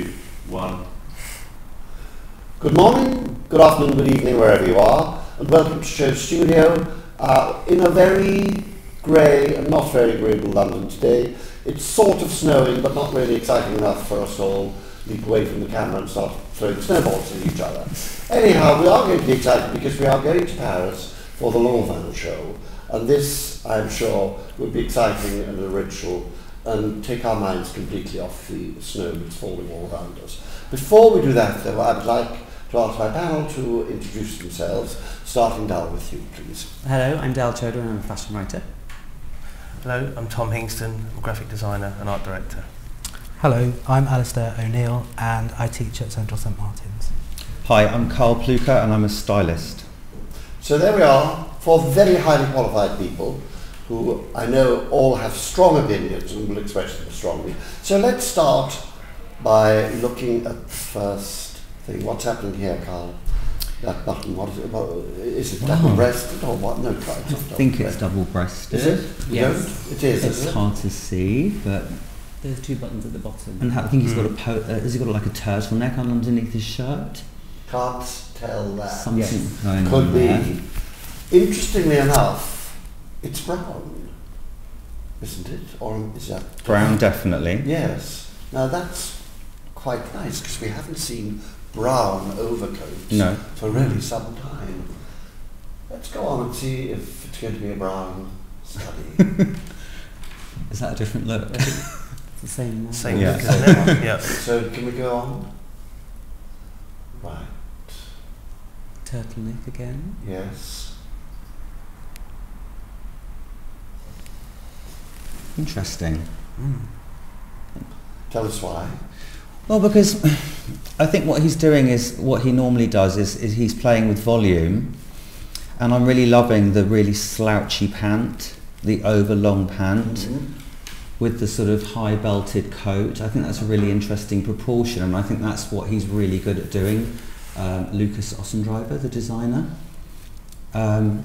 1. Good morning, good afternoon, good evening, wherever you are, and welcome to SHOWstudio in a very grey and not very agreeable London today. It's sort of snowing, but not really exciting enough for us to all leap away from the camera and start throwing snowballs at each other. Anyhow, we are going to be excited because we are going to Paris for the Lanvin show, and this, I'm sure, will be exciting and original and take our minds completely off the snow that's falling all around us. Before we do that, though, I would like to ask my panel to introduce themselves, starting Dal with you, please. Hello, I'm Dal Chodha and I'm a fashion writer. Hello, I'm Tom Hingston, I'm a graphic designer and art director. Hello, I'm Alistair O'Neill and I teach at Central St Martin's. Hi, I'm Karl Plewka and I'm a stylist. So there we are, four very highly qualified people who I know all have strong opinions and will express them strongly. So let's start by looking at the first thing. What's happening here, Karl? That button, what is it? Well, is it double-breasted or what? No, it's not. I think it's double-breasted. Is it? Yes. It is. It's hard to see, but There's two buttons at the bottom. and I think he's got has he got like a turtleneck on underneath his shirt? Can't tell that. Something going Could on be. there. Interestingly enough, it's brown, isn't it? Or is that Brown, definitely. Yes. Now that's quite nice because we haven't seen brown overcoats for really some time. Let's go on and see if it's going to be a brown study. Is that a different look? It's the same. Same Yeah. look, isn't it? Yeah. So can we go on? Right. Turtleneck again. Yes. Interesting. Tell us why. Well, because I think what he's doing is what he normally does is he's playing with volume, and I'm really loving the really slouchy pant, the overlong pant, with the sort of high belted coat. I think that's a really interesting proportion, and I think that's what he's really good at doing. Lucas Ossendriver, the designer. And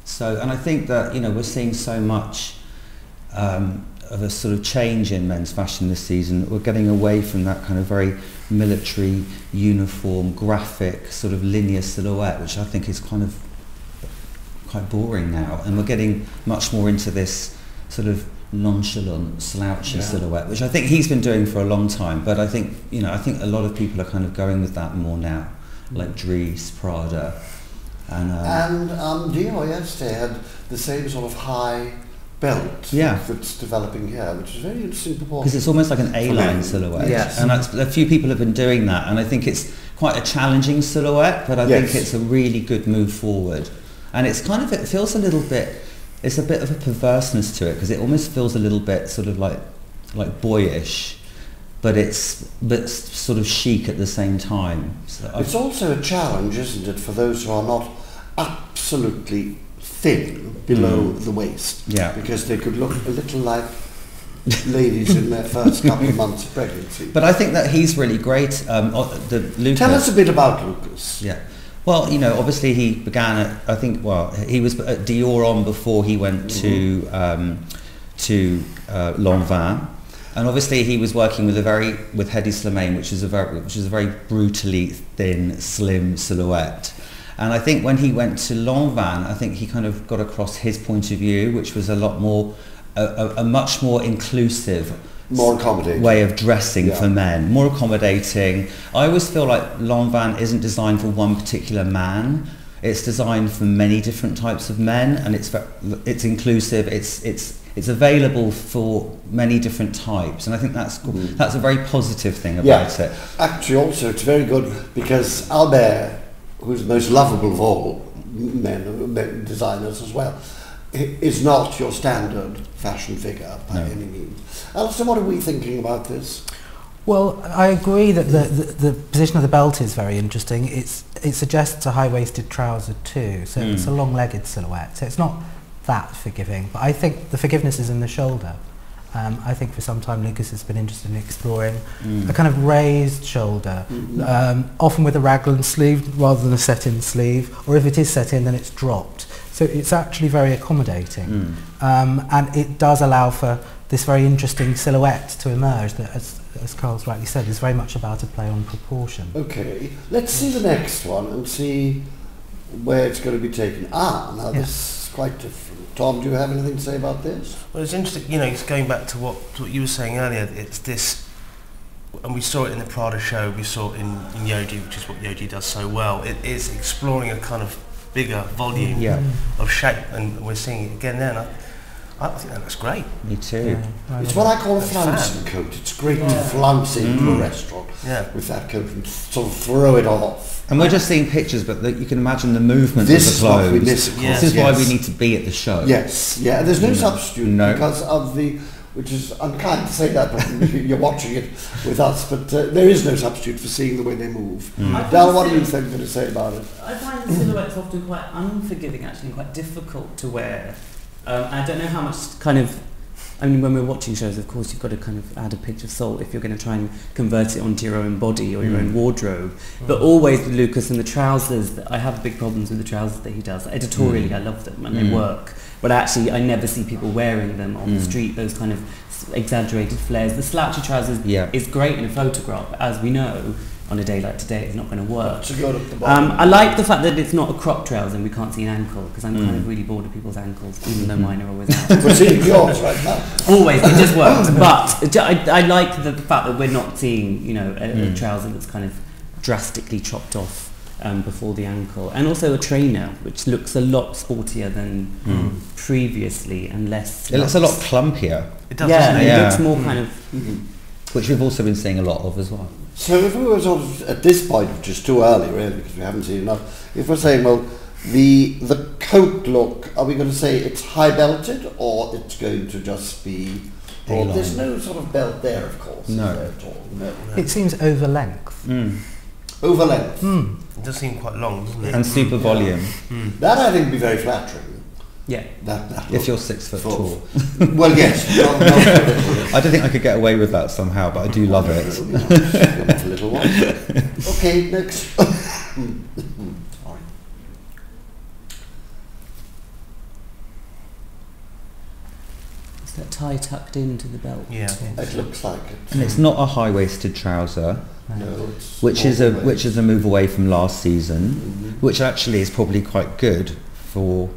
I think that, you know, we're seeing so much of a sort of change in men's fashion this season. We're getting away from that kind of very military, uniform, graphic, sort of linear silhouette, which I think is kind of quite boring now. And we're getting much more into this sort of nonchalant, slouchy silhouette, which I think he's been doing for a long time. But I think, you know, I think a lot of people are kind of going with that more now, like Dries, Prada. And Dior yesterday had the same sort of high belt that's developing here, which is very interesting proportion. Because it's almost like an A-line silhouette. Yes. And a few people have been doing that, and I think it's quite a challenging silhouette, but I think it's a really good move forward. And it's kind of, it feels a little bit, it's a bit of a perverseness to it, because it almost feels a little bit sort of like boyish, but it's sort of chic at the same time. So it's also a challenge, isn't it, for those who are not absolutely thin below the waist, because they could look a little like ladies in their first couple of months of pregnancy. But I think that he's really great. Lucas, tell us a bit about Lucas. Yeah. Well, you know, obviously he began at, I think, well, he was at Dior on before he went to Lanvin, and obviously he was working with Hedi Slimane, which is a very brutally thin, slim silhouette. And I think when he went to Lanvin, I think he kind of got across his point of view, which was a lot more, a much more inclusive, more accommodating way of dressing for men, more accommodating. I always feel like Lanvin isn't designed for one particular man. It's designed for many different types of men, and it's inclusive. It's available for many different types, and I think that's a very positive thing about it. Actually, also it's very good because Albert, who's the most lovable of all men designers as well, is not your standard fashion figure by any means. Alistair, what are we thinking about this? Well, I agree that the position of the belt is very interesting. It suggests a high-waisted trouser too, so it's a long-legged silhouette. So it's not that forgiving, but I think the forgiveness is in the shoulder. I think for some time Lucas has been interested in exploring a kind of raised shoulder, often with a raglan sleeve rather than a set-in sleeve, or if it is set in then it's dropped. So it's actually very accommodating, and it does allow for this very interesting silhouette to emerge that as Karl's rightly said, is very much about a play on proportion. Okay, let's see the next one and see where it's going to be taken. Now this is quite different. Tom, do you have anything to say about this? Well, it's interesting, you know, it's going back to what you were saying earlier. It's this, and we saw it in the Prada show, we saw it in Yoji, which is what Yoji does so well. It is exploring a kind of bigger volume of shape, and we're seeing it again there. And I think that looks great. Me too. Yeah, It's what I call a flouncing coat. It's great to flounce into a restaurant with that coat and sort of throw it off. And we're just seeing pictures, but you can imagine the movement This of is the what clothes. we miss, of course. This is why we need to be at the show. Yes, yeah. There's no substitute because of the, which is unkind to say that, but you're watching it with us. But there is no substitute for seeing the way they move. Dal, what do you think to say about it? I find the silhouettes often quite unforgiving, actually, and quite difficult to wear. I don't know how much kind of, I mean, when we're watching shows, of course, you've got to kind of add a pinch of salt if you're going to try and convert it onto your own body or your own wardrobe. But always with Lucas and the trousers, I have big problems with the trousers that he does. Editorially, I love them and they work. But actually, I never see people wearing them on the street, those kind of exaggerated flares. The slouchy trousers is great in a photograph, but as we know, on a day like today, it's not going to work. I like the fact that it's not a crop trouser and we can't see an ankle, because I'm kind of really bored of people's ankles, even though mine are always out. We're seeing yours right now. Always, it just works. But I like the fact that we're not seeing, you know, a trouser that's kind of drastically chopped off before the ankle, and also a trainer, which looks a lot sportier than previously and less. It looks a lot clumpier. It does, yeah, doesn't it? It looks more kind of. Which we've also been seeing a lot of as well. So if we were sort of, at this point, which is too early really, because we haven't seen enough, if we're saying, well, the coat look, are we going to say it's high belted, or it's going to just be, or there's no sort of belt there, of course. No. Is there at all? No. It seems over length. Over length. It does seem quite long, doesn't it? And super volume. That I think would be very flattering. Yeah. That If you're 6 foot tall. Well, yes. I don't think I could get away with that somehow, but I do love it. A little one. Okay, next. Sorry. Is that tie tucked into the belt? Yeah. It looks like it. And it's not a high-waisted trouser, No, it's which is a move away from last season, which actually is probably quite good for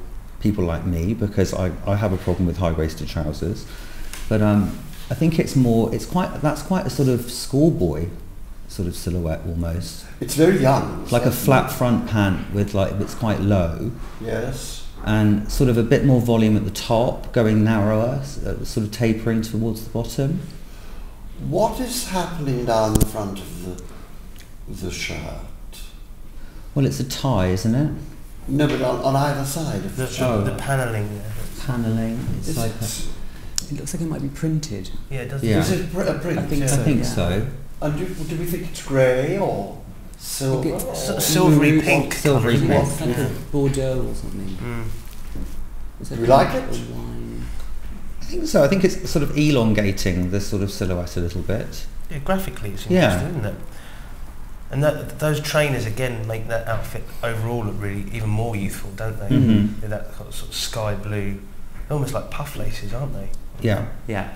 people like me, because I have a problem with high-waisted trousers. But I think that's quite a sort of schoolboy sort of silhouette almost. It's very young. It's like a flat front pant with it's quite low. Yes. And sort of a bit more volume at the top, going narrower, sort of tapering towards the bottom. What is happening down the front of the shirt? Well, it's a tie, isn't it? No, but on either side of the shirt. The panelling there. Panelling. It's like It looks like it might be printed. Yeah, it does. Yeah. Is it a print? I think I so. think so. And do we think it's grey or silver? Silvery pink. Silvery colour, pink. isn't Like it? a Bordeaux or something. Is Do you like it? or wine? I think so. I think it's sort of elongating the sort of silhouette a little bit. Yeah, graphically it's Yeah. interesting, isn't it? And those trainers again make that outfit overall look really even more youthful, don't they? With that sort of sky blue, almost like puff laces, aren't they? Yeah. Yeah.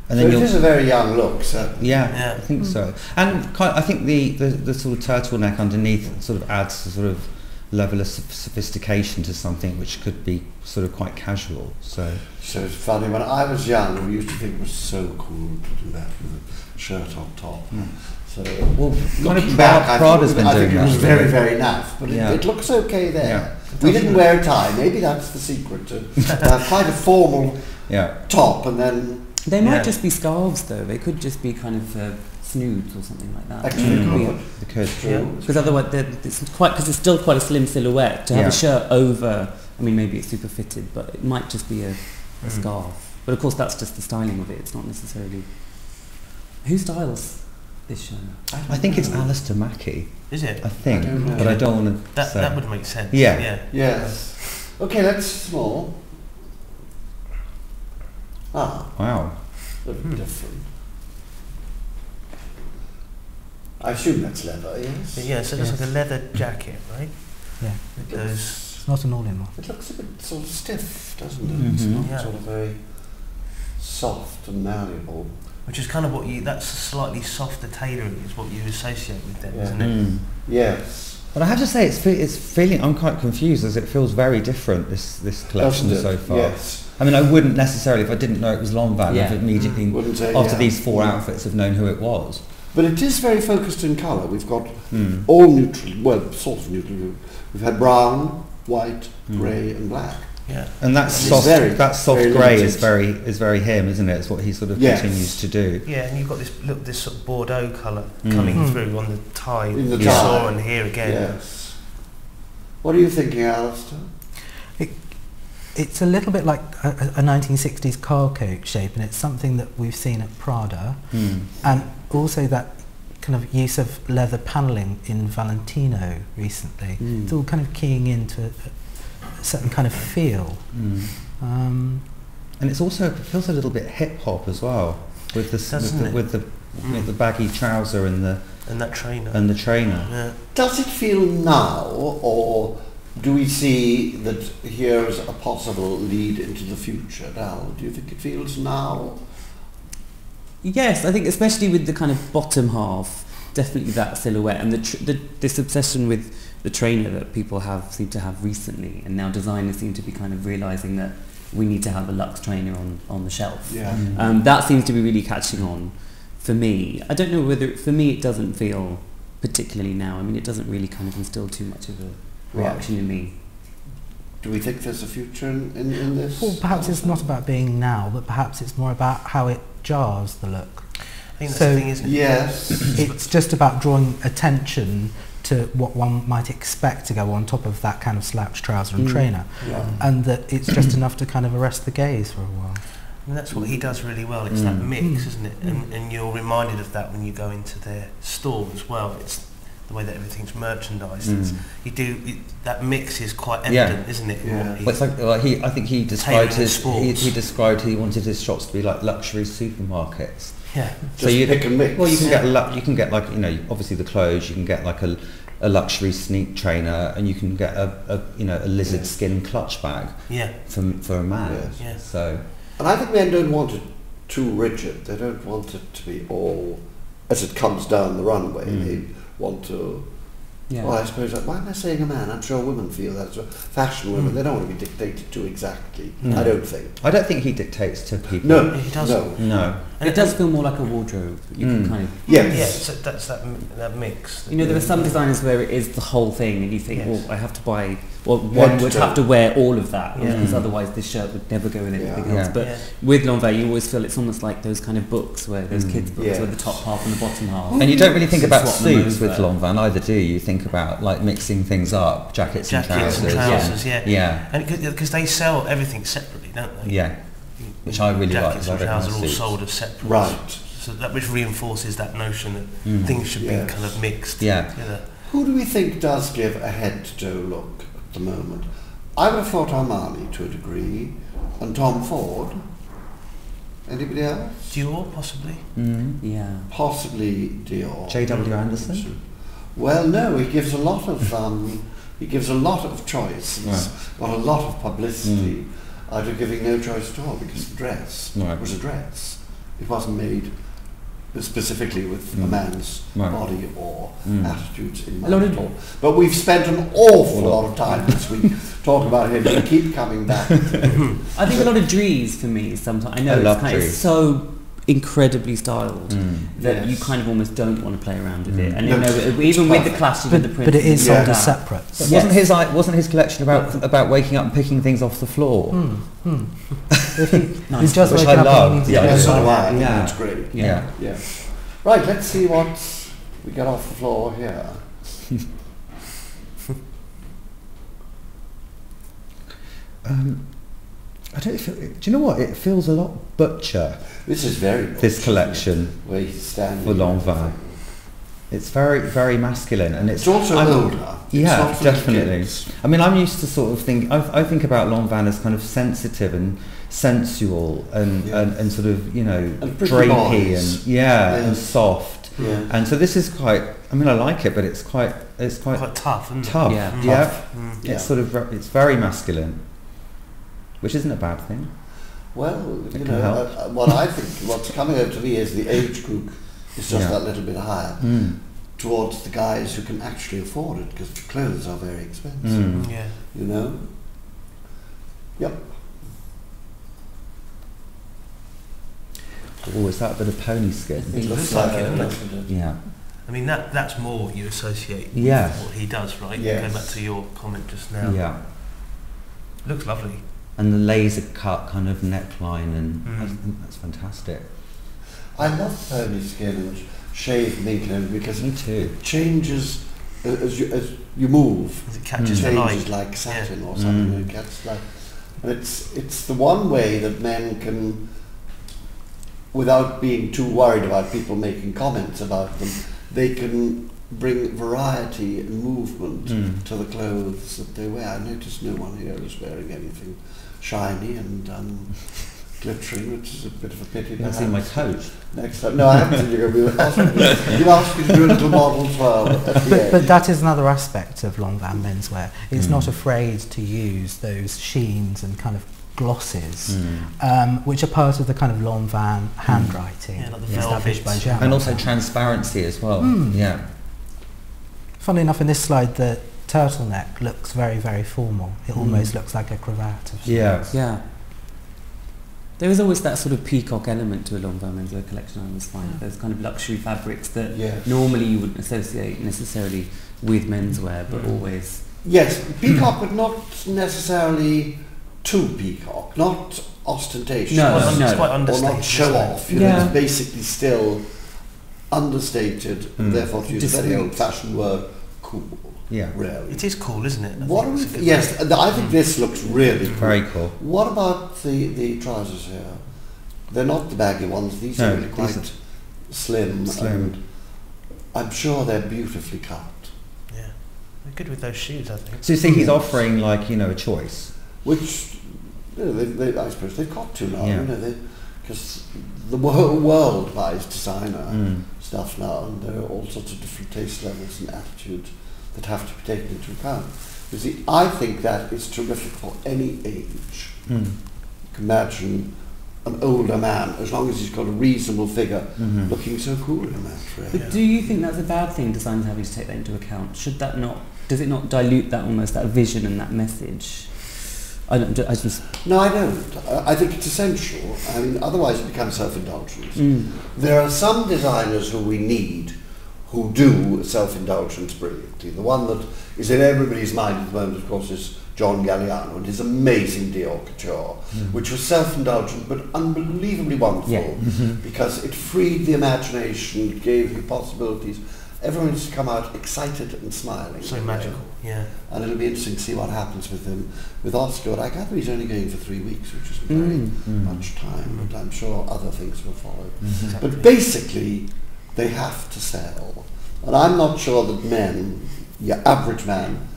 And So then it is a very young look, certainly. I think so. And I think the sort of turtleneck underneath sort of adds a sort of level of sophistication to something which could be sort of quite casual. So it's funny, when I was young, we used to think it was so cool to do that with a shirt on top. So, well, kind looking of back, Prada's been I doing think that. it was very, very naff, but it looks okay there. Yeah. We didn't wear a tie. Maybe that's the secret, to have quite a formal top, and then... They might just be scarves, though. They could just be kind of snoods or something like that. Actually, They could. Because otherwise, it's still quite a slim silhouette. To have a shirt over, I mean, maybe it's super fitted, but it might just be a scarf. But of course, that's just the styling of it. It's not necessarily... Who styles this show? I think it's Alistair Mackey. Is it? I think, I don't know. but I don't want to say. That would make sense. Yeah. Yes. Okay, that's small. Wow. A little different. I assume that's leather, yes? Yeah, so it looks like a leather jacket, right? Yeah. With those... It's not an all-in-one. It looks a bit sort of stiff, doesn't it? It's not sort of very soft and malleable. which is kind of what that's a slightly softer tailoring is what you associate with them, isn't it? Mm. Yes. But I have to say, it's feeling. I'm quite confused as it feels very different. This collection Doesn't it? so far. Yes. I mean, I wouldn't necessarily, if I didn't know it was Lanvin, Yeah. I've immediately, Wouldn't say, after yeah. these 4 outfits, have known who it was. But it is very focused in colour. We've got all neutral, well, sort of neutral. We've had brown, white, grey and black. Yeah. And that It's soft, very- that soft very grey limited. is very him, isn't it? It's what he sort of Yes. continues to do. Yeah, and you've got this sort of Bordeaux colour coming through on the tie. In the you tie. saw and here again. Yes. What are you thinking, Alistair? It's a little bit like a 1960s car coat shape, and it's something that we've seen at Prada, and also that kind of use of leather panelling in Valentino recently. It's all kind of keying into a certain kind of feel. And it's also, it feels a little bit hip hop as well, with the baggy trouser and that trainer. the trainer. Yeah. Does it feel now, or do we see that here's a possible lead into the future? Dal, do you think it feels now? Yes, I think especially with the kind of bottom half, definitely that silhouette and this obsession with the trainer that people seem to have recently, and now designers seem to be kind of realising that we need to have a luxe trainer on the shelf. Yeah. That seems to be really catching on for me. I don't know whether, for me it doesn't feel particularly now. I mean, it doesn't really kind of instill too much of a reaction in me. Do we think there's a future in this? Well, perhaps it's not about being now, but perhaps it's more about how it jars the look. I think that's So- the thing, isn't it? Yes. It's just about drawing attention to what one might expect to go on top of that kind of slouch trouser and trainer, Yeah. and that it's just enough to kind of arrest the gaze for a while. And that's what he does really well. It's that mix, isn't it? And you're reminded of that when you go into their store as well. It's the way that everything's merchandised. That mix is quite evident, isn't it? in Yeah. what he- Well, it's like, I think he described Tailoring his sports. he described he wanted his shops to be like luxury supermarkets. yeah. Just pick and mix. Well, you can get like, you know, obviously the clothes. You can get like a luxury sneak trainer, and you can get a lizard skin clutch bag Yeah. for a man. Yes. Yeah. So And I think men don't want it too rigid. They don't want it to be all as it comes down the runway. They want to. Yeah. Well, I suppose. Why am I saying a man? I'm sure women feel that as well. Fashion women, they don't want to be dictated to exactly. No. I don't think. I don't think he dictates to people. No, He doesn't. No. And It does feel more like a wardrobe. You can kind of, Yes. Yeah, so that's that mix. you know, there are some designers where it is the whole thing, and you think, Yes. well, I have to buy. Well, one would have to wear all of that, Yeah. because otherwise this shirt would never go with anything Yeah. else. But Yeah. with Lanvin, you always feel it's almost like those kind of books, where those kids' books, Yeah. where the top half and the bottom half. And you don't really think about Swap them suits with over. Lanvin either, do you? You think about like mixing things up, jackets and trousers. yeah. Yeah. And because they sell everything separately, don't they? Yeah. Which I really like. Jackets and I don't trousers like are all suits. sold as separate. Right. So that which reinforces that notion that things should Yes. be kind of mixed Yeah. together. Who do we think does give a head-to-toe look at the moment? I would have thought Armani to a degree, and Tom Ford. Anybody else? Dior, possibly. Yeah. Possibly Dior. J.W. Anderson? Well, no. He gives a lot of choice. He's got a lot of publicity out of giving no choice at all, because the dress was a dress. It wasn't made specifically with a man's body or attitudes in mind at all. But we've spent an awful lot of time this week talking about him, and keep coming back. I think a lot of Dries for me sometimes. I know it's so incredibly styled that you kind of almost don't want to play around with it. And you know, even with the clashes of the print, But it is sold Yeah. as separate. Wasn't his collection about waking up and picking things off the floor? He's just Which waking I up love. and Yeah. Yeah, so do I. Yeah. That's great. Yeah. Yeah. Right, let's see what we get off the floor here. I don't feel, do you know what? It feels a lot butcher, This is very this collection where he's standing. for Lanvin. It's very, very masculine, and It's also older. It's Yeah, not for the definitely. kids. I mean, I'm used to sort of think. I think about Lanvin as kind of sensitive and sensual and sort of, you know, And pretty drapey boys. and Yeah. and soft. Yeah. And so this is quite. I mean, I like it, but it's quite Quite tough, isn't it? tough. Yeah. Yeah. Yeah. It's sort of it's very masculine, which isn't a bad thing. Well, you can know, help. what I think, what's coming out to me is the age group is just that little bit higher towards the guys who can actually afford it, because the clothes are very expensive. Yeah. You know? Yep. Oh, is that a bit of pony skin? It looks like it, doesn't it? Yeah. I mean, that's more you associate Yeah. with what he does, right? Yes. Going back to your comment just now. Yeah. Looks lovely. And the laser cut kind of neckline, and I think that's fantastic. I love pony skin and shaved mink and because Me too. it changes as you move. As it It catches the light. changes like satin or something. It gets like, and it's the one way that men can, without being too worried about people making comments about them, they can bring variety and movement to the clothes that they wear. I notice no one here is wearing anything shiny and glittering, which is a bit of a pity. You haven't seen my coat. Next time. No, I haven't seen you. You asked me to do a little model twirl at the end. But that is another aspect of Lanvin menswear. It's not afraid to use those sheens and kind of glosses, which are part of the kind of Lanvin handwriting Yeah, like the established by velvets. Jean. And also transparency as well. Yeah. Funnily enough, in this slide, the turtleneck looks very, very formal. It almost looks like a cravat of sorts. Yeah. There is always that sort of peacock element to a Lanvin menswear collection, I always find. Those kind of luxury fabrics that normally you wouldn't associate necessarily with menswear, but always... Yes, peacock, but not necessarily too peacock, not ostentatious. No. It's quite Or understated. not show isn't it? off. You know, Yeah. it's basically still understated, and therefore, to use a very Discreet. old-fashioned word, cool. Yeah. Really. It is cool, isn't it? I What think are it's a we? good Yes, thing. I think this looks really cool. Very cool. What about the trousers here? They're not the baggy ones. These No, are really these quite are slim, slim. and I'm sure they're beautifully cut. Yeah. They're good with those shoes, I think. So you see he's offering, like, you know, a choice. Which, you know, I suppose they've got to now. Yeah. You know, because the whole world buys designer stuff now, and there are all sorts of different taste levels and attitudes that have to be taken into account. You see, I think that is terrific for any age. You can imagine an older man, as long as he's got a reasonable figure, looking so cool in that, really. But do you think that's a bad thing, designers having to take that into account? Should that not, does it not dilute that almost, that vision and that message? I just... No, I don't. I think it's essential. I mean, otherwise it becomes self-indulgence. There are some designers who we need who do self-indulgence brilliantly. The one that is in everybody's mind at the moment, of course, is John Galliano and his amazing Dior Couture, which was self-indulgent but unbelievably wonderful because it freed the imagination, it gave you possibilities. Everyone used to come out excited and smiling. So magical, yeah. And it'll be interesting to see what happens with him. With Oscar, I gather he's only going for 3 weeks, which isn't very much time, but I'm sure other things will follow. Exactly. But basically, they have to sell. And I'm not sure that men, your average man,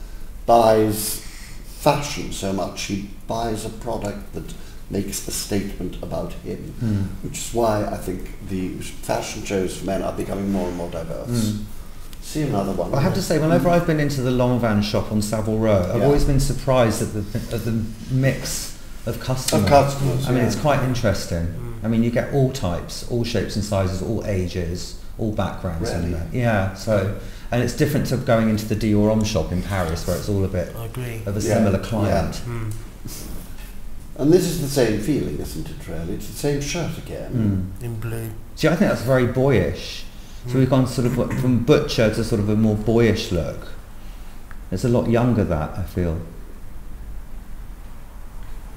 buys fashion so much. He buys a product that makes a statement about him, which is why I think the fashion shows for men are becoming more and more diverse. See another one. I have to say, whenever I've been into the Lanvin shop on Savile Row, I've always been surprised at the mix of customers. I mean, it's quite interesting. I mean, you get all types, all shapes and sizes, all ages, all backgrounds in there. Yeah, so, and it's different to going into the Dior Homme shop in Paris, where it's all a bit I agree. of a similar client. And this is the same feeling, isn't it, really? It's the same shirt again. In blue. See, I think that's very boyish. So we've gone sort of from butcher to sort of a more boyish look. It's a lot younger, that, I feel.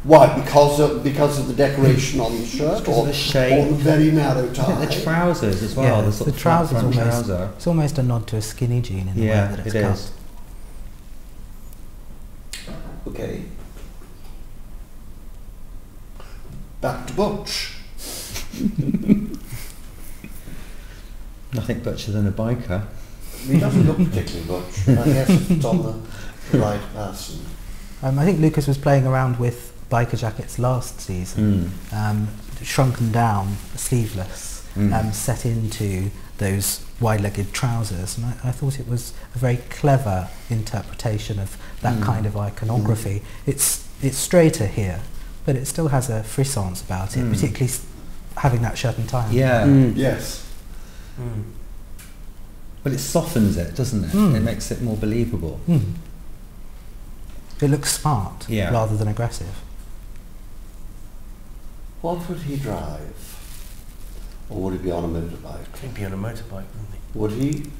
Why? Because of the decoration on the shirt? Because of the shape. Or the very narrow tie? I think the trousers as well. Yeah, the sort the of flat trousers front almost, trouser. it's almost a nod to a skinny jean in the way Yeah, that it's it cut. is. Okay. Back to Butch. Nothing butcher than a biker. He doesn't look particularly Butch, but I guess it's on the right person. I think Lucas was playing around with biker jackets last season, shrunken down, sleeveless, set into those wide-legged trousers, and I thought it was a very clever interpretation of that kind of iconography. It's straighter here, but it still has a frissons about it, particularly having that shirt and tie on. Yeah. Yes. But it softens it, doesn't it? It makes it more believable. It looks smart rather than aggressive. What would he drive? Or would he be on a motorbike? He'd be on a motorbike, wouldn't he? Would he?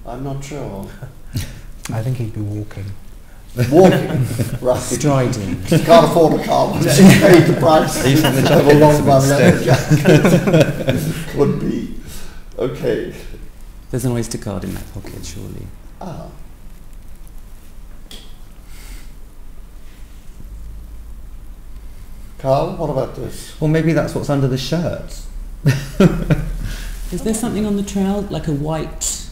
I'm not sure. I think he'd be walking. Walking? Right. Striding. He can't afford a car once he paid the price. Even the Have a jacket long is a one bit leather jacket. Would be. Okay. There's an Oyster card in that pocket, surely. Ah. Karl, what about this? Well, maybe that's what's under the shirt. Is there something on the trousers, like a white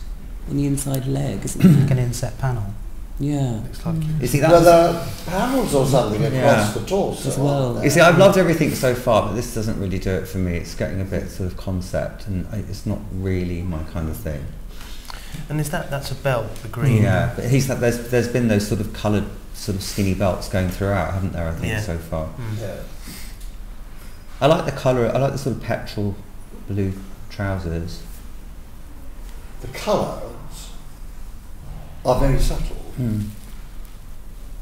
on the inside leg, isn't Like there? an inset panel. Yeah. Looks like You see, Well, that's, there are panels or something across the torso. As well. aren't there? you see, I've loved everything so far, but this doesn't really do it for me. It's getting a bit sort of concept, and it's not really my kind of thing. And that's a belt, the green? Yeah, but there's been those sort of coloured, sort of skinny belts going throughout, haven't there? I think so far. Yeah. I like the colour. I like the sort of petrol blue trousers. The colours are very subtle,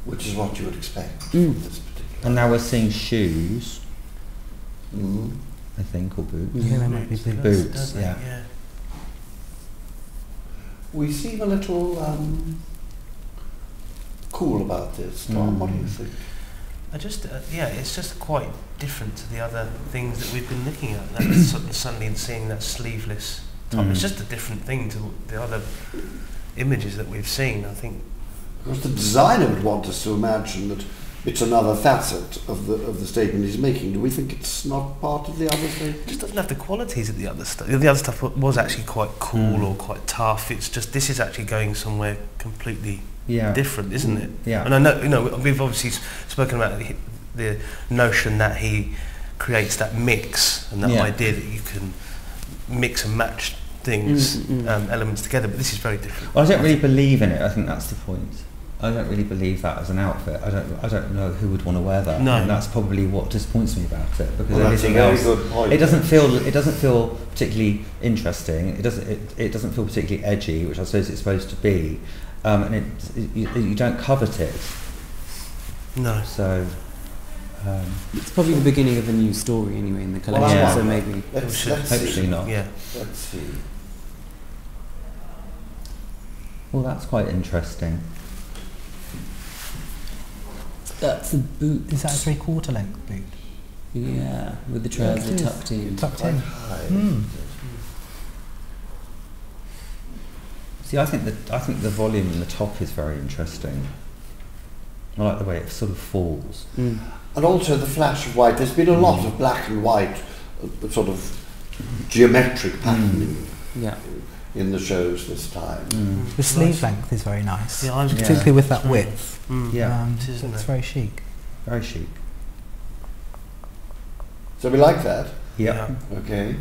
which is what you would expect from this particular. And now we're seeing shoes, Mm. I think, or boots. Yeah, they might be boots. Boots, Don't they? yeah. We seem a little cool about this. Tom, what do you think? I just, it's just quite different to the other things that we've been looking at. That suddenly and seeing that sleeveless top, it's just a different thing to the other images that we've seen. I think Because the designer would want us to imagine that it's another facet of the statement he's making. Do we think it's not part of the other statement? it just doesn't have the qualities of the other stuff. The other stuff was actually quite cool or quite tough. It's just this is actually going somewhere completely different, isn't it? Yeah. And I know, we've obviously spoken about the notion that he creates that mix and that idea that you can mix and match things, elements together, but this is very different. Well, I don't really believe in it. I think that's the point. I don't really believe that as an outfit. I don't know who would want to wear that. No. And that's probably what disappoints me about it, because Well, that's a everything very else, good point. it doesn't feel particularly interesting. It doesn't feel particularly edgy, which I suppose it's supposed to be, and you don't covet it. No. So It's probably the beginning of a new story anyway in the collection, Yeah. so maybe. Let's hopefully see. not. Yeah. Let's see. Well, that's quite interesting. That's a boot. Is that a 3/4 length boot? Yeah, with the it trouser is. tucked in. Tucked Quite in. high. See, I think the volume in the top is very interesting. I like the way it sort of falls. And also the flash of white. There's been a lot of black and white sort of geometric patterning Yeah. in the shows this time. The sleeve length is very nice, Yeah, I was particularly with that width. Yeah, It is, isn't It's it? very chic. very chic. So we like that. Yeah. Okay.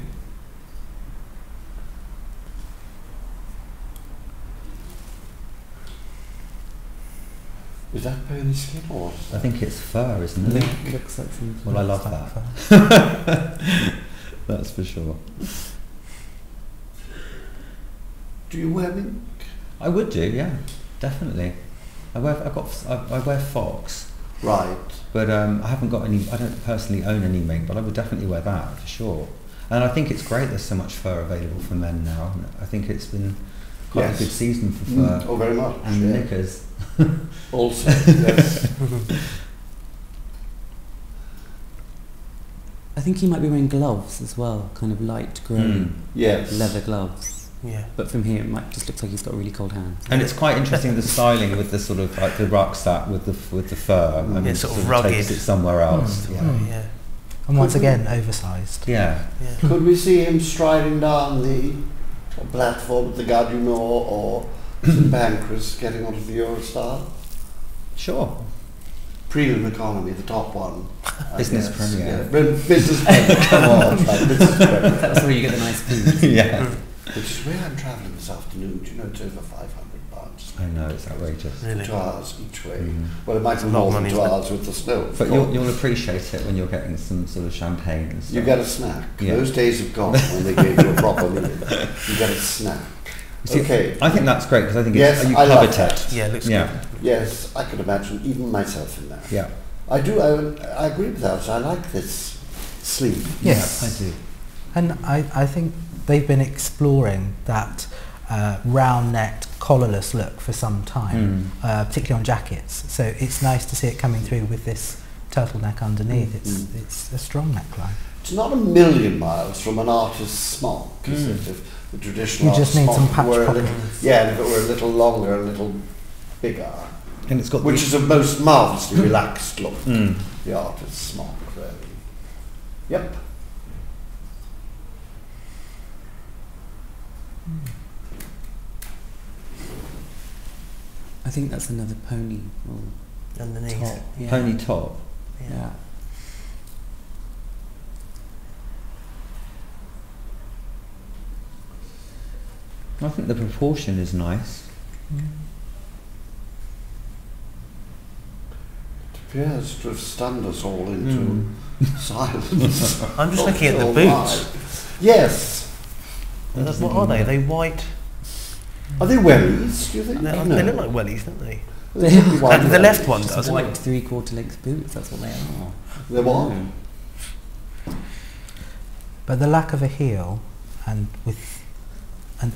Is that pony skin or? I think it's fur, isn't it? It looks like something. Well, I love Like that. That's for sure. Do you wear mink? I would do, yeah, definitely. I wear fox, Right. but I haven't got any. I don't personally own any mink, but I would definitely wear that for sure. And I think it's great. There's so much fur available for men now. I think it's been quite Yes. a good season for fur Oh, very much. and yeah. knickers. Also, yes. I think he might be wearing gloves as well, kind of light grey Yes. leather gloves. Yeah. But from here, it might just look like he's got really cold hands. And it's quite interesting the styling with the sort of like the rucksack with the fur. I mean, Yeah, sort of takes rugged. it somewhere else. Yeah. Yeah. And once again, oversized. Yeah. Yeah. Could we see him striding down the platform at the Gare du Nord or St Pancras getting onto the Eurostar? Sure. Premium economy, the top one. I Business guess. Premier. Yeah. Business Premier, come on. Like, Business Premier. That's where you get the nice food. Yeah. Which is where I'm travelling this afternoon. Do you know it's over £500 pounds. I know, it's outrageous. Really? 2 hours each way. Mm. Well, it might be a lot of more than money, 2 isn't it? hours with the snow. But you'll appreciate it when you're getting some sort of champagne and stuff. You get a snack. Yeah. Those days have gone when they gave you a proper meal. You get a snack. See, Okay. I think that's great because I think Yes, you I like covet that. it. Yeah, it looks Yeah. good. Yes, I could imagine even myself in that. Yeah. I do. I agree with that. I like this sleeve. Yes. I do. And I think they've been exploring that round-necked, collarless look for some time, particularly on jackets. So it's nice to see it coming through with this turtleneck underneath. It's a strong neckline. It's not a million miles from an artist's smock, is it? If the traditional You just artist's need some smock patch were a pockets. little, yeah, and if it were a little longer, a little bigger, And it's got which is a most marvellously relaxed look. Mm. The artist's smock, really. Yep. I think that's another pony or Underneath. top. Yeah. pony top. Yeah. I think the proportion is nice. Appears to have stunned us all into silence. I'm just looking at the Oh, boots. my. Yes. What are they? Are they white? Are they wellies, do you think? They No. look like wellies, don't they? They could be white The left wellies. one Just does. white 3/4 length boots, that's what they are. They're what? Mm. But the lack of a heel and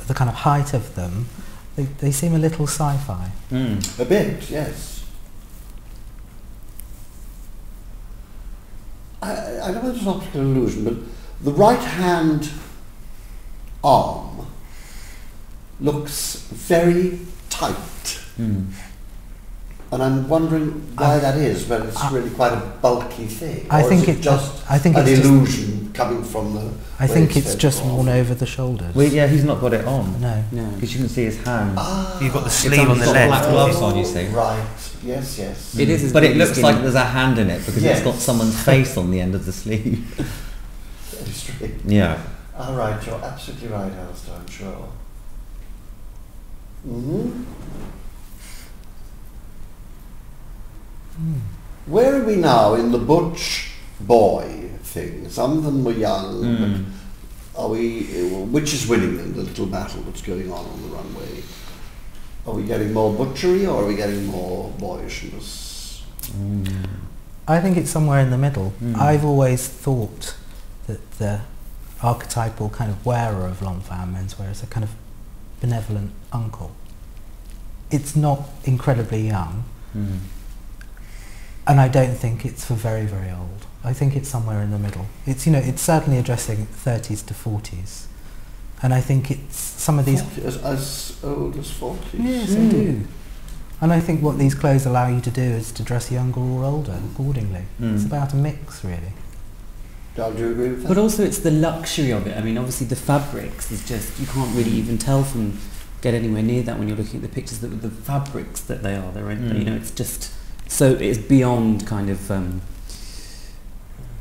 the kind of height of them, they seem a little sci-fi. Mm. A bit, yes. I don't know if it's an optical illusion, but the right hand arm looks very tight. Mm. And I'm wondering why that is, when it's really quite a bulky thing. I Or think is it it- just I think an it's just- illusion coming from the I think waist it's just edge worn on. over the shoulders. Well, yeah, he's not got it on No. No. because you can see his hand. Ah, You've got the It's sleeve on the got left. black gloves on, you see. Right, yes, yes. It is as But big it as looks skin. like there's a hand in it because Yes. it's got someone's face on the end of the sleeve. Very strange. Yeah. All right, you're absolutely right, Alistair, I'm sure. Mm-hmm. Where are we now in the butch boy thing? Some of them were young, Mm. but are we? Which is winning in the little battle that's going on the runway? Are we getting more butchery or are we getting more boyishness? Mm. I think it's somewhere in the middle. Mm. I've always thought that the archetypal kind of wearer of Lanvin menswear is a kind of benevolent uncle. It's not incredibly young, Mm. and I don't think it's for very, very old. I think it's somewhere in the middle. It's, it's certainly addressing 30s to 40s. And I think it's some of these... As old as 40s? Yes, I do. And I think what these clothes allow you to do is to dress younger or older accordingly. It's about a mix, really. Do you agree with that? But also it's the luxury of it. I mean, obviously the fabrics is just, you can't really even tell from, get anywhere near that when you're looking at the pictures, that the fabrics that they are. They're in, it's just, so it's beyond kind of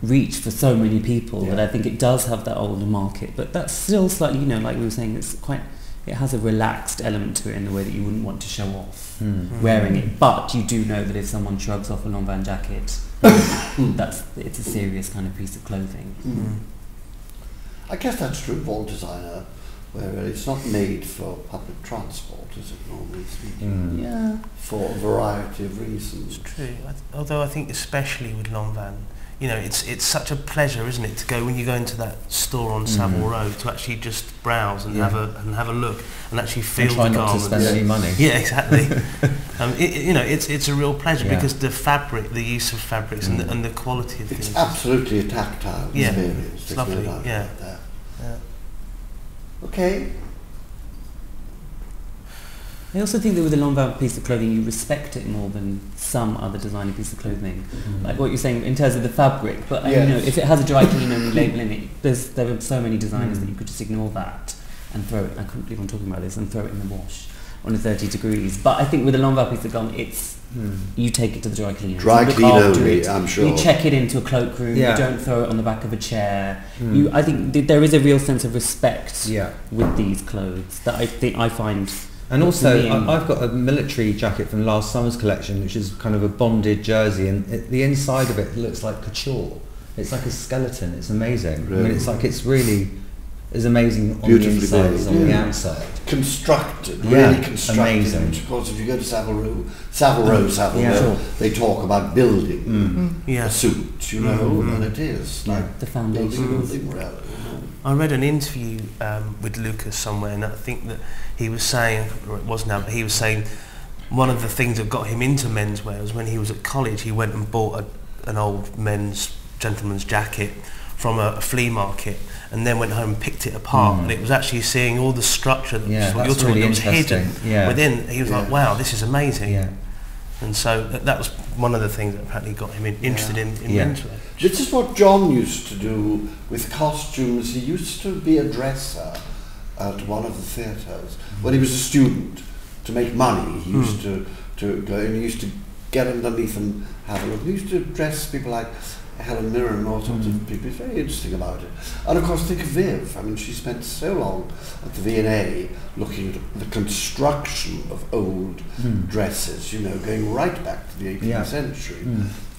reach for so many people that I think it does have that older market. But that's still slightly, like we were saying, it's quite, it has a relaxed element to it in the way that you wouldn't want to show off wearing it. But you do know that if someone shrugs off a Lanvin jacket, it's a serious kind of piece of clothing. I guess that's true of all designer, where it's not made for public transport, is it, normally speaking? Yeah. For a variety of reasons. It's true. Although I think especially with Lanvin, it's such a pleasure, isn't it, to go when you go into that store on Savile Road to actually just browse and have a look and actually feel And try the not to garment. spend any money. Yeah, exactly. It's a real pleasure Yeah. because the fabric, the use of fabrics, and the quality of It's things. absolutely a tactile experience. It's there's lovely. no doubt Yeah. about that. Yeah. Okay. I also think that with a Lanvin piece of clothing, you respect it more than some other designer piece of clothing. Like what you're saying in terms of the fabric, but Yes. if it has a dry cleaner and label in it, there are so many designers that you could just ignore that and throw it. I couldn't believe I'm talking about this, and throw it in the wash on a 30 degrees. But I think with a Lanvin piece of garment, it's you take it to the dry cleaner. Dry You look clean after only, it. I'm sure. You check it into a cloakroom. Yeah. You don't throw it on the back of a chair. I think there is a real sense of respect with these clothes that I find And also, me, I've got a military jacket from last summer's collection, which is kind of a bonded jersey, and the inside of it looks like couture. It's like a skeleton. It's amazing. Really? I mean, it's like it's really as amazing on Beautifully the inside made, as on the outside. Constructed, Yeah, really constructed. amazing. Which, of course, if you go to Savile Row, Yeah. Sure. they talk about building Yeah. a suit, you know, and it is like The foundation. building really. I read an interview with Lucas somewhere, and I think that he was saying, or it was now, but he was saying one of the things that got him into menswear was when he was at college, he went and bought an old gentleman's jacket from a flea market, and then went home and picked it apart, and it was actually seeing all the structure that Yeah, what that's you're talking really was hidden interesting. within. He was like, wow, this is amazing. Yeah. And so that was one of the things that apparently got him interested in Yeah. menswear. This is what John used to do with costumes. He used to be a dresser at one of the theatres when he was a student. To make money, he used to go and he used to get underneath and have a look. He used to dress people like Helen Mirren and all sorts of people. It's very interesting about it. And of course, think of Viv. I mean, she spent so long at the V&A looking at the construction of old dresses, you know, going right back to the 18th century.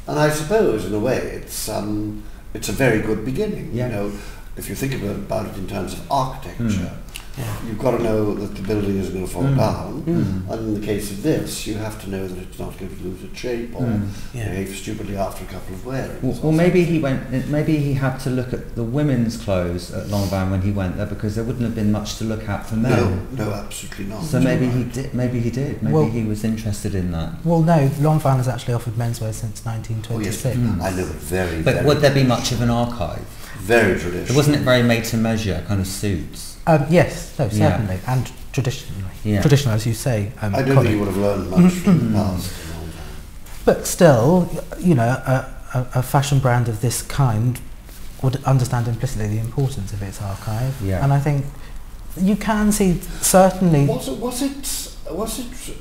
And I suppose, in a way, it's a very good beginning. Yeah. You know, if you think about it in terms of architecture, you've got to know that the building isn't going to fall down. And in the case of this, you have to know that it's not going to lose its shape or behave stupidly after a couple of wearings. Well, maybe he had to look at the women's clothes at Lanvin when he went there, because there wouldn't have been much to look at for men. No, absolutely not. So maybe he did. Maybe he did. Maybe he was interested in that. Well, no, Lanvin has actually offered menswear since Oh, yes, 1926. I know it very, But very, would there be much of an archive? very traditional. Wasn't it very made to measure kind of suits? Yes, no, Yeah. certainly, and traditionally. Yeah. Traditional, as you say. I don't Colin. think you would have learned much from the past. But still, you know, a fashion brand of this kind would understand implicitly the importance of its archive. Yeah. And I think you can see, certainly... Was it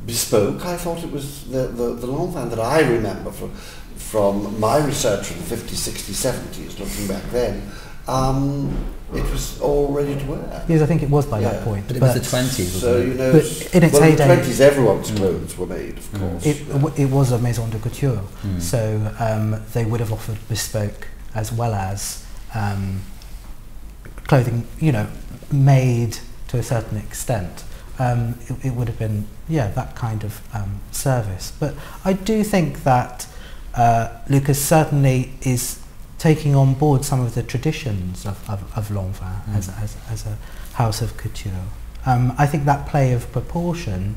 bespoke? I thought it was the Lanvin that I remember from my research from the 50s, 60s, 70s, looking back then. It was all ready to wear. Yes, I think it was by that point. But it was the 20s, So, wasn't you it? know, But in its well, in heyday- the 20s everyone's clothes were made, of course. It was a maison de couture, so they would have offered bespoke as well as clothing, you know, made to a certain extent. It would have been, that kind of service. But I do think that Lucas certainly is taking on board some of the traditions of Lanvin as a house of couture. I think that play of proportion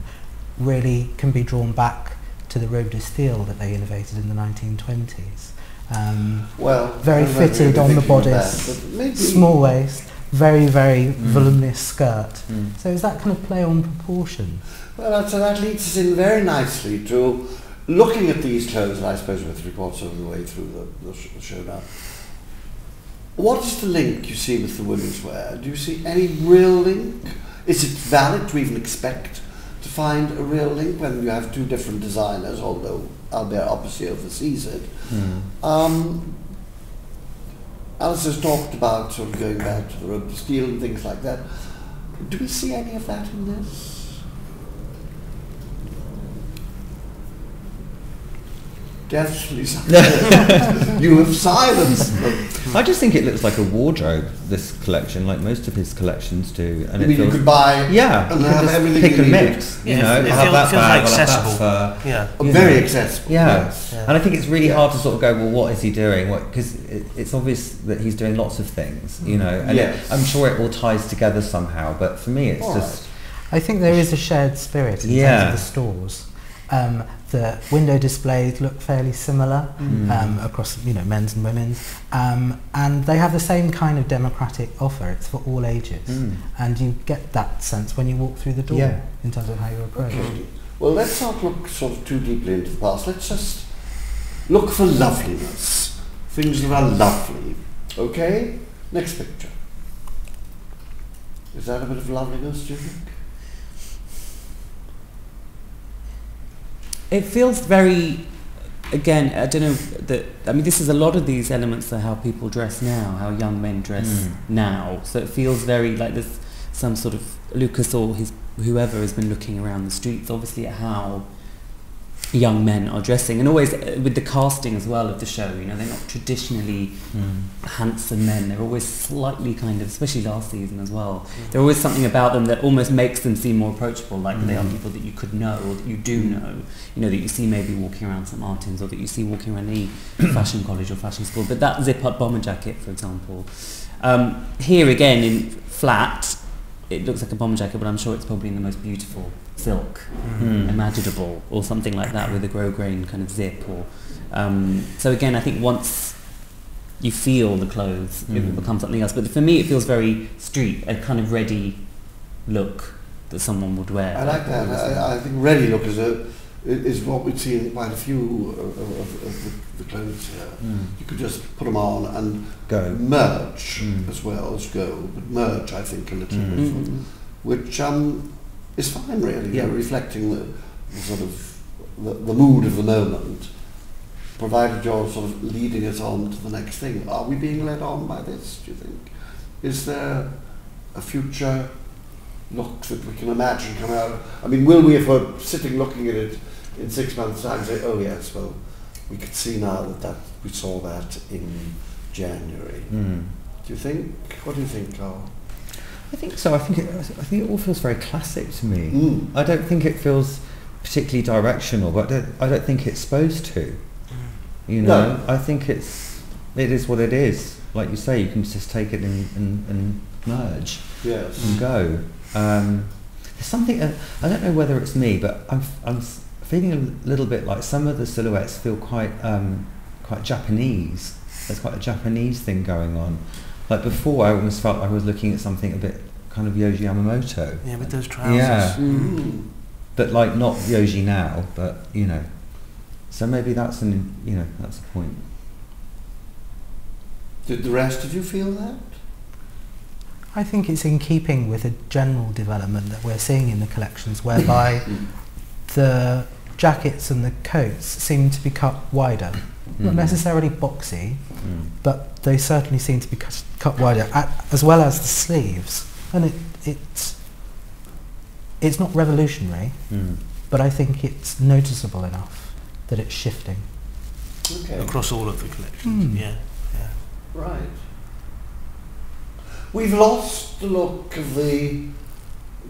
really can be drawn back to the robe de style that they innovated in the 1920s. Very I don't know fitted if on the thinking of bodice, that, but maybe small waist, very, very voluminous skirt. So is that kind of play on proportion? Well, so that leads us in very nicely to looking at these clothes, and I suppose we're 3/4 of the way through the show now. What is the link you see with the women's wear? Do you see any real link? Is it valid to even expect to find a real link when you have two different designers, although Albert obviously oversees it? Alistair's talked about sort of going back to the robe de style and things like that. Do we see any of that in this? Definitely. You have silenced them. I just think it looks like a wardrobe, this collection, like most of his collections do. And I mean, you could buy yeah, and you have can just everything pick you and needed. mix. Yeah, You know, it I'll have feels that bag, like I'll have that accessible. fur. Yeah. You Very know. accessible. Yeah. Yes. And I think it's really hard to sort of go, well, what is he doing? Because it's obvious that he's doing lots of things, you know, and Yes. I'm sure it all ties together somehow, but for me it's All just... I think there is a shared spirit in terms of the stores. The window displays look fairly similar across, you know, men's and women's, and they have the same kind of democratic offer. It's for all ages, and you get that sense when you walk through the door in terms of how you approach. Okay. Well, let's not look sort of too deeply into the past. Let's just look for loveliness, things that are lovely. Okay? Next picture. Is that a bit of loveliness, do you think? It feels very, again, I don't know, I mean, this is a lot of these elements are how people dress now, how young men dress now. So it feels very like this some sort of Lucas or whoever has been looking around the streets, obviously, at how young men are dressing, and always with the casting as well of the show, they're not traditionally handsome men. They're always slightly kind of, especially last season as well, there's always something about them that almost makes them seem more approachable, like they are people that you could know, or that you do know, that you see maybe walking around St Martin's, or that you see walking around the fashion college or fashion school. But that zip-up bomber jacket, for example, here again in flat, it looks like a bomber jacket, but I'm sure it's probably in the most beautiful silk imaginable, or something like that, with a grosgrain kind of zip. Or so again, I think once you feel the clothes, it will become something else. But for me, it feels very street, a kind of ready look that someone would wear. I like that. I think ready look is what we've seen in quite a few of the clothes here. You could just put them on and go merge as well as go, but merge, I think, a little bit, which is fine, really. Reflecting the sort of the mood of the moment, provided you're sort of leading us on to the next thing. Are we being led on by this, do you think? Is there a future look that we can imagine come out? I mean, will we, if we're sitting looking at it in 6 months' time, say, oh yes, well, we could see now that we saw that in January. Do you think? What do you think, Karl? I think so. I think it all feels very classic to me. I don't think it feels particularly directional, but I don't think it's supposed to. No. I think it is what it is. Like you say, you can just take it and merge and go. There's something, I don't know whether it's me, but I'm feeling a little bit like some of the silhouettes feel quite Japanese. There's quite a Japanese thing going on. Like before, I almost felt like I was looking at something a bit kind of Yohji Yamamoto. Yeah, with those trousers. Yeah. But like not Yohji now, but So maybe that's that's the point. Did the rest of you feel that? I think it's in keeping with a general development that we're seeing in the collections, whereby the jackets and the coats seem to be cut wider. Not necessarily boxy, but they certainly seem to be cut wider, as well as the sleeves. And it's not revolutionary, but I think it's noticeable enough that it's shifting. Okay. Across all of the collections, yeah. Right. We've lost the look of the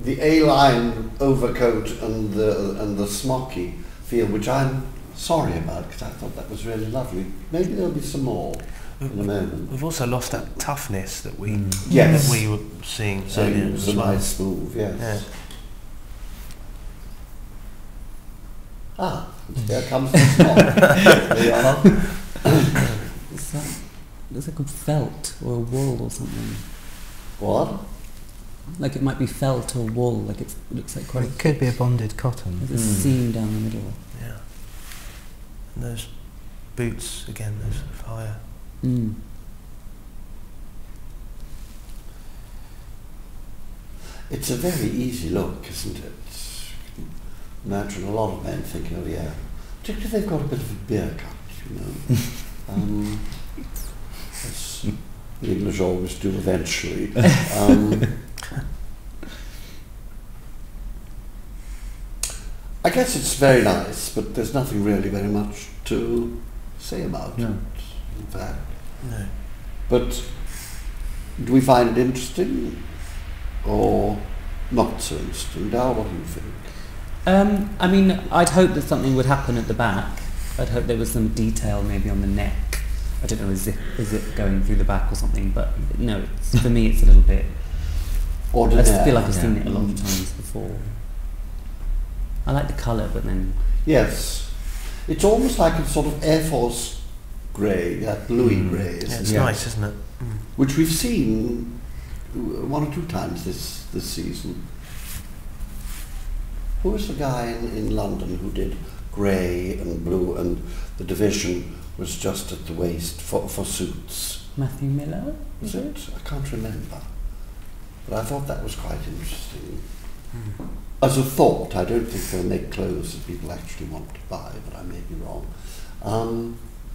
A-line overcoat and the smocky feel, which I'm sorry about, because I thought that was really lovely. Maybe there'll be some more in a moment. We've also lost that toughness that we were seeing. So it was a nice move, yes. Yeah. Here comes the smock. There you are. Looks like a felt or a wool or something. What? Like it might be felt or wool. Like it looks like quite. It could be a bonded cotton. There's a seam down the middle. Yeah. And those boots again, those fire. It's a very easy look, isn't it? Imagine a lot of men thinking, oh yeah, particularly if they've got a bit of a beer cut, as the English always do eventually. I guess it's very nice, but there's nothing really very much to say about it, in fact. No. But do we find it interesting or not so interesting? Dal, what do you think? I mean, I'd hope that something would happen at the back. I'd hope there was some detail maybe on the neck. I don't know, is it going through the back or something? But no, for me it's a little bit ordinary. I feel like I've seen it a lot of times before. I like the colour, but then... Yes. It's almost like a sort of Air Force grey, that bluey grey. Yeah, it's nice, isn't it? Which we've seen 1 or 2 times this season. Who was the guy in London who did grey and blue, and the division was just at the waist for suits? Matthew Miller? Was it? I can't remember. But I thought that was quite interesting. As a thought, I don't think they'll make clothes that people actually want to buy, but I may be wrong.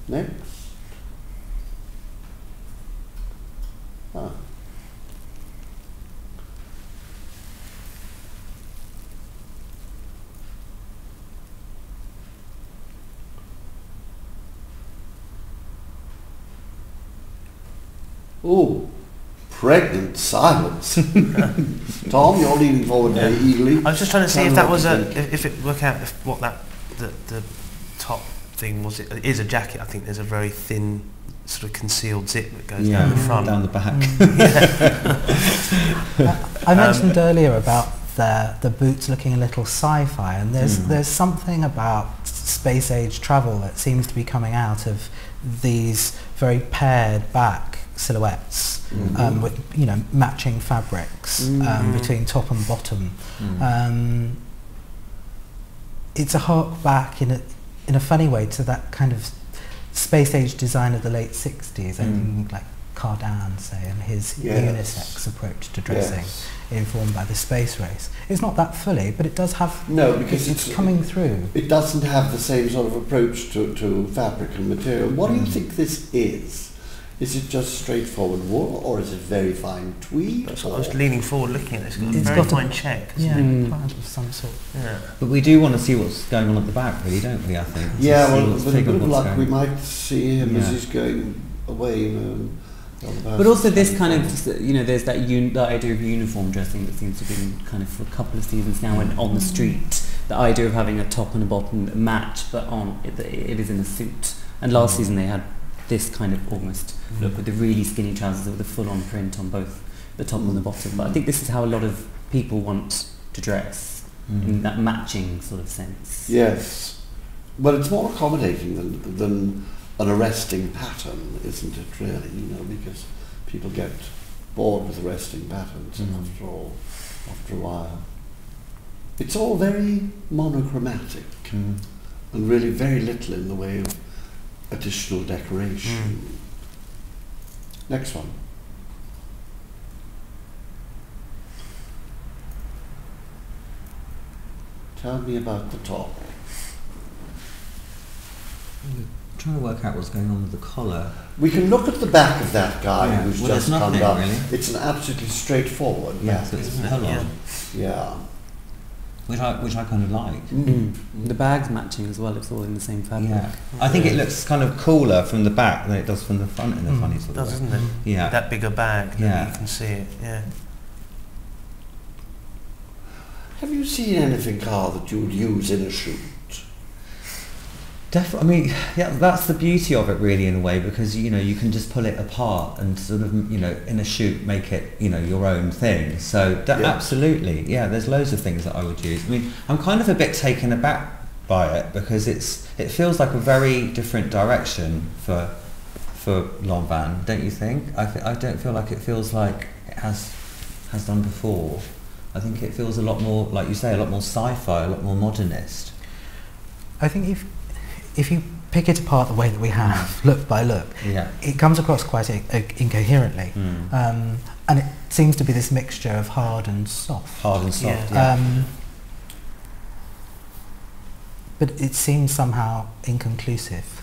Next. Oh, pregnant silence. Tom, you're leaning forward very eagerly. I was just trying to see Tell if me that what was you think. if it work out if what that the top thing was. It is a jacket. I think there's a very thin sort of concealed zip that goes down the front. Down the back. I mentioned earlier about the boots looking a little sci-fi, and there's something about space-age travel that seems to be coming out of these very pared back silhouettes with matching fabrics between top and bottom. It's a hark back in a funny way to that kind of space-age design of the late 60s, and like Cardin, say, and his unisex approach to dressing, informed by the space race. It's not that fully, but it does have... No, because it's coming through. It doesn't have the same sort of approach to fabric and material. What do you think this is? Is it just straightforward wool, or is it very fine tweed? I was leaning forward looking at this. It's It's got a very got a- fine check. Plaid of some sort. Yeah. But we do want to see what's going on at the back, really, don't we, I think? To Yeah, see well, what's with a big bit and of what's luck, we going- might see him as Yeah. he's going away. But also this kind of, there's that idea of uniform dressing that seems to have been kind of for a couple of seasons now and on the street. The idea of having a top and a bottom that match, but it is in a suit. And last season they had this kind of almost look with the really skinny trousers with the full-on print on both the top and the bottom. But I think this is how a lot of people want to dress, in that matching sort of sense. Yes. Well, it's more accommodating than an arresting pattern, isn't it, really? Because people get bored with arresting patterns after a while. It's all very monochromatic and really very little in the way of additional decoration. Next one. Tell me about the top. I'm trying to work out what's going on with the collar. We can look at the back of that guy who's well, just there's come nothing, up. really. It's an absolutely straightforward back, So it's isn't it? pull-on, Yeah. which I kind of like. The bag's matching as well, it's all in the same fabric. Yeah, I think it looks kind of cooler from the back than it does from the front in a funny sort It of does, way. doesn't it? Yeah. That bigger bag, Yeah. you can see it. Yeah. Have you seen anything, Karl, that you would use in a shoot? I mean, yeah, that's the beauty of it, really, in a way, because you can just pull it apart and sort of in a shoot make it your own thing. So absolutely, yeah. There's loads of things that I would use. I mean, I'm kind of a bit taken aback by it because it feels like a very different direction for Lanvin, don't you think? I don't feel like it feels like it has done before. I think it feels a lot more, like you say, a lot more sci-fi, a lot more modernist. I think if you pick it apart the way that we have, look by look, it comes across quite incoherently. And it seems to be this mixture of hard and soft. Hard and soft, but it seems somehow inconclusive.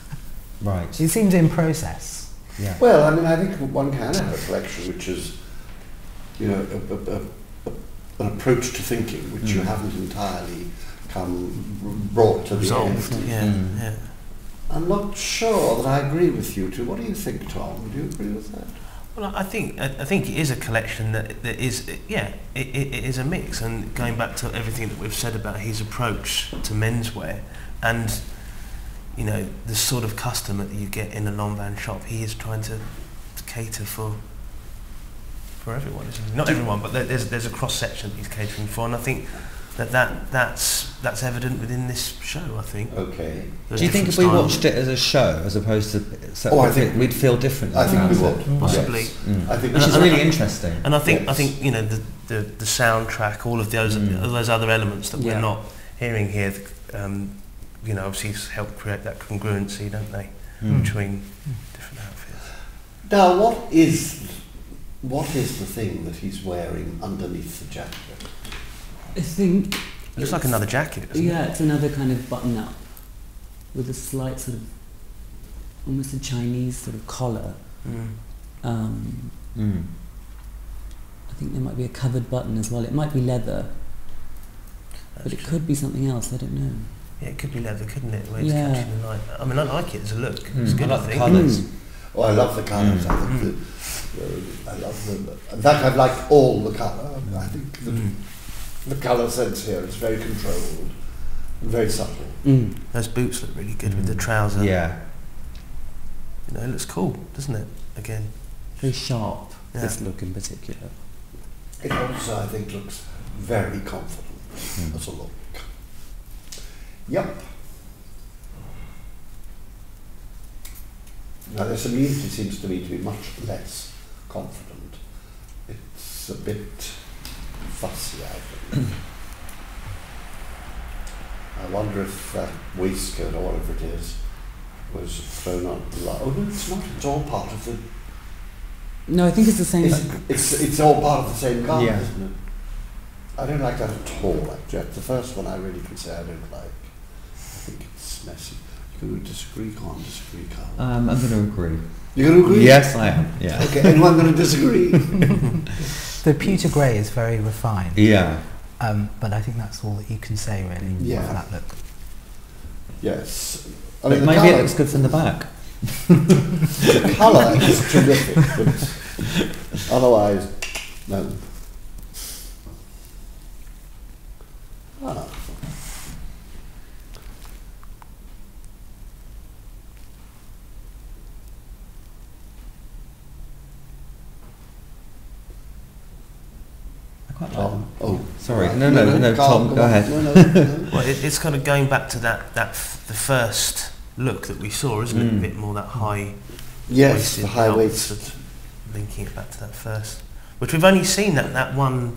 Right. It seems in process. Yeah. Well, I mean, I think one can have a collection which is, an approach to thinking which you haven't entirely brought to the end. Yeah. I'm not sure that I agree with you two. What do you think, Tom? Do you agree with that? Well, I think it is a collection that is, it is a mix. And going back to everything that we've said about his approach to menswear, and the sort of customer that you get in a Lanvin shop, he is trying to cater for everyone. Isn't he? Not everyone, but there's a cross section that he's catering for, and I think that's evident within this show. I think. Okay. Do you think if we watched it as a show as opposed to I think we'd feel differently? I think we about it? would. Possibly. Yes. I think Which is really interesting. And I think the soundtrack, all of those other elements that we're not hearing here, obviously help create that congruency, don't they, between different outfits. Now, what is the thing that he's wearing underneath the jacket? I think It looks like another jacket, doesn't it? it's another kind of button up with a slight sort of almost a Chinese sort of collar. I think there might be a covered button as well. It might be leather, but it could be something else. I don't know. Yeah, it could be leather, couldn't it? The way it's catching the light. I mean, I like it as a look. It's good, I I like the think. colours. Oh, I love the colours. I think I love them. In fact, I like all the colour. I think the colour sense here is very controlled and very subtle. Those boots look really good with the trouser. Yeah. You know, it looks cool, doesn't it? Again. Very sharp, Yeah. this look in particular. It also, I think, looks very confident as a look. Yep. Now, this immediately seems to me to be much less confident. It's a bit fussy, I think. I wonder if that waistcoat or whatever it is was thrown on. Oh no, it's not. It's all part of the. No, I think it's the same. It's all part of the same garment, Yeah. isn't it? I don't like that at all. Actually, the first one I really can say I don't like. I think it's messy. You can disagree, can't disagree, Carl. I'm going to agree. You're going to agree? Yes, I am. Yeah. Okay, anyone going to disagree? The pewter grey is very refined. Yeah. But I think that's all that you can say really Yeah. for that look. Yes. I But mean, the maybe colour, it looks good from the back. the colour is terrific, but otherwise, no. Ah. I quite like Tom. them. Oh, Sorry. right. No, Tom, Carl, go on. ahead. No. Well, it's kind of going back to the first look that we saw, isn't it? A bit more that high. Yes, the high belt, waist. sort of linking it back to that first, which we've only seen that one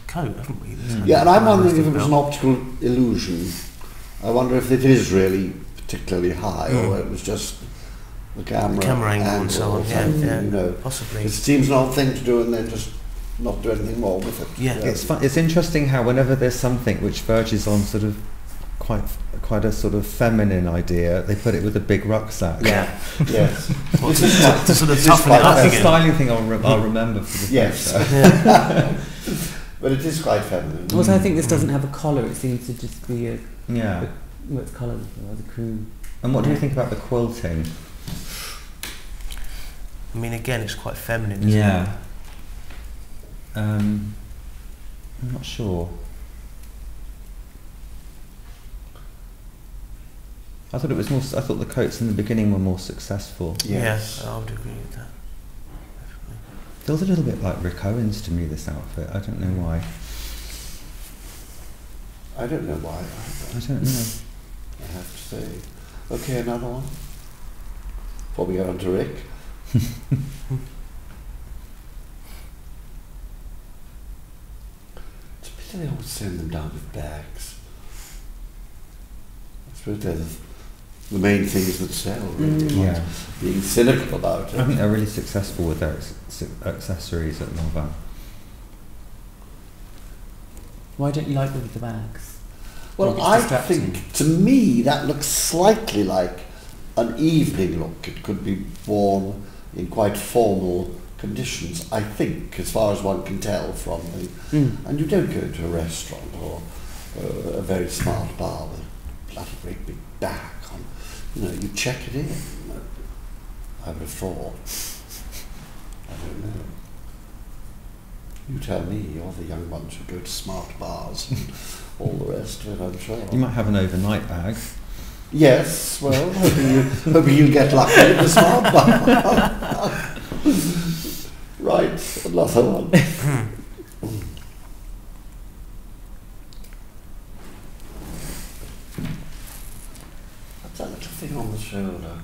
coat, haven't we? Yeah, and I'm wondering if it was an belt. optical illusion. I wonder if it is really particularly high, or it was just the camera angle and so on. or Yeah, something, yeah, you know. possibly. It seems an odd thing to do, and then just not do anything more with it. Yeah. It's fun. It's interesting how whenever there's something which verges on sort of quite a sort of feminine idea, they put it with a big rucksack. Yeah. Yes. Well, This is quite- to sort of this is toughen quite it up That's a again. styling thing I'll remember for the Yes. future. But it is quite feminine. Also, I think this doesn't have a collar. It seems to just be a Yeah. well, it's coloured as a crew. And what do you think about the quilting? I mean, again, it's quite feminine. Isn't It? Yeah. I'm not sure. I thought it was more. I thought the coats in the beginning were more successful. Yes. Yeah, I would agree with that. Feels a little bit like Rick Owens to me. This outfit. I don't know why. I don't know why. I don't know. I have to say. Okay, another one. Before we get on to Rick. It's a pity they always send them down with bags. I suppose they're the main things that sell, really. Yeah. Not being cynical about I think it. they're really successful with their accessories at Lanvin. Why don't you like them with the bags? Well, It's I distracting. think, to me, that looks slightly like an evening look. It could be worn in quite formal conditions, I think, as far as one can tell from the... And you don't go to a restaurant or a very smart bar with a bloody great big bag on. You know, you check it in. I would have thought. I don't know. You tell me, you're the young ones who go to smart bars and all the rest of it, I'm sure. You might have an overnight bag. Yes, well, hoping you'll get lucky at the smart bar. Right, another one. What's that little thing on the shoulder?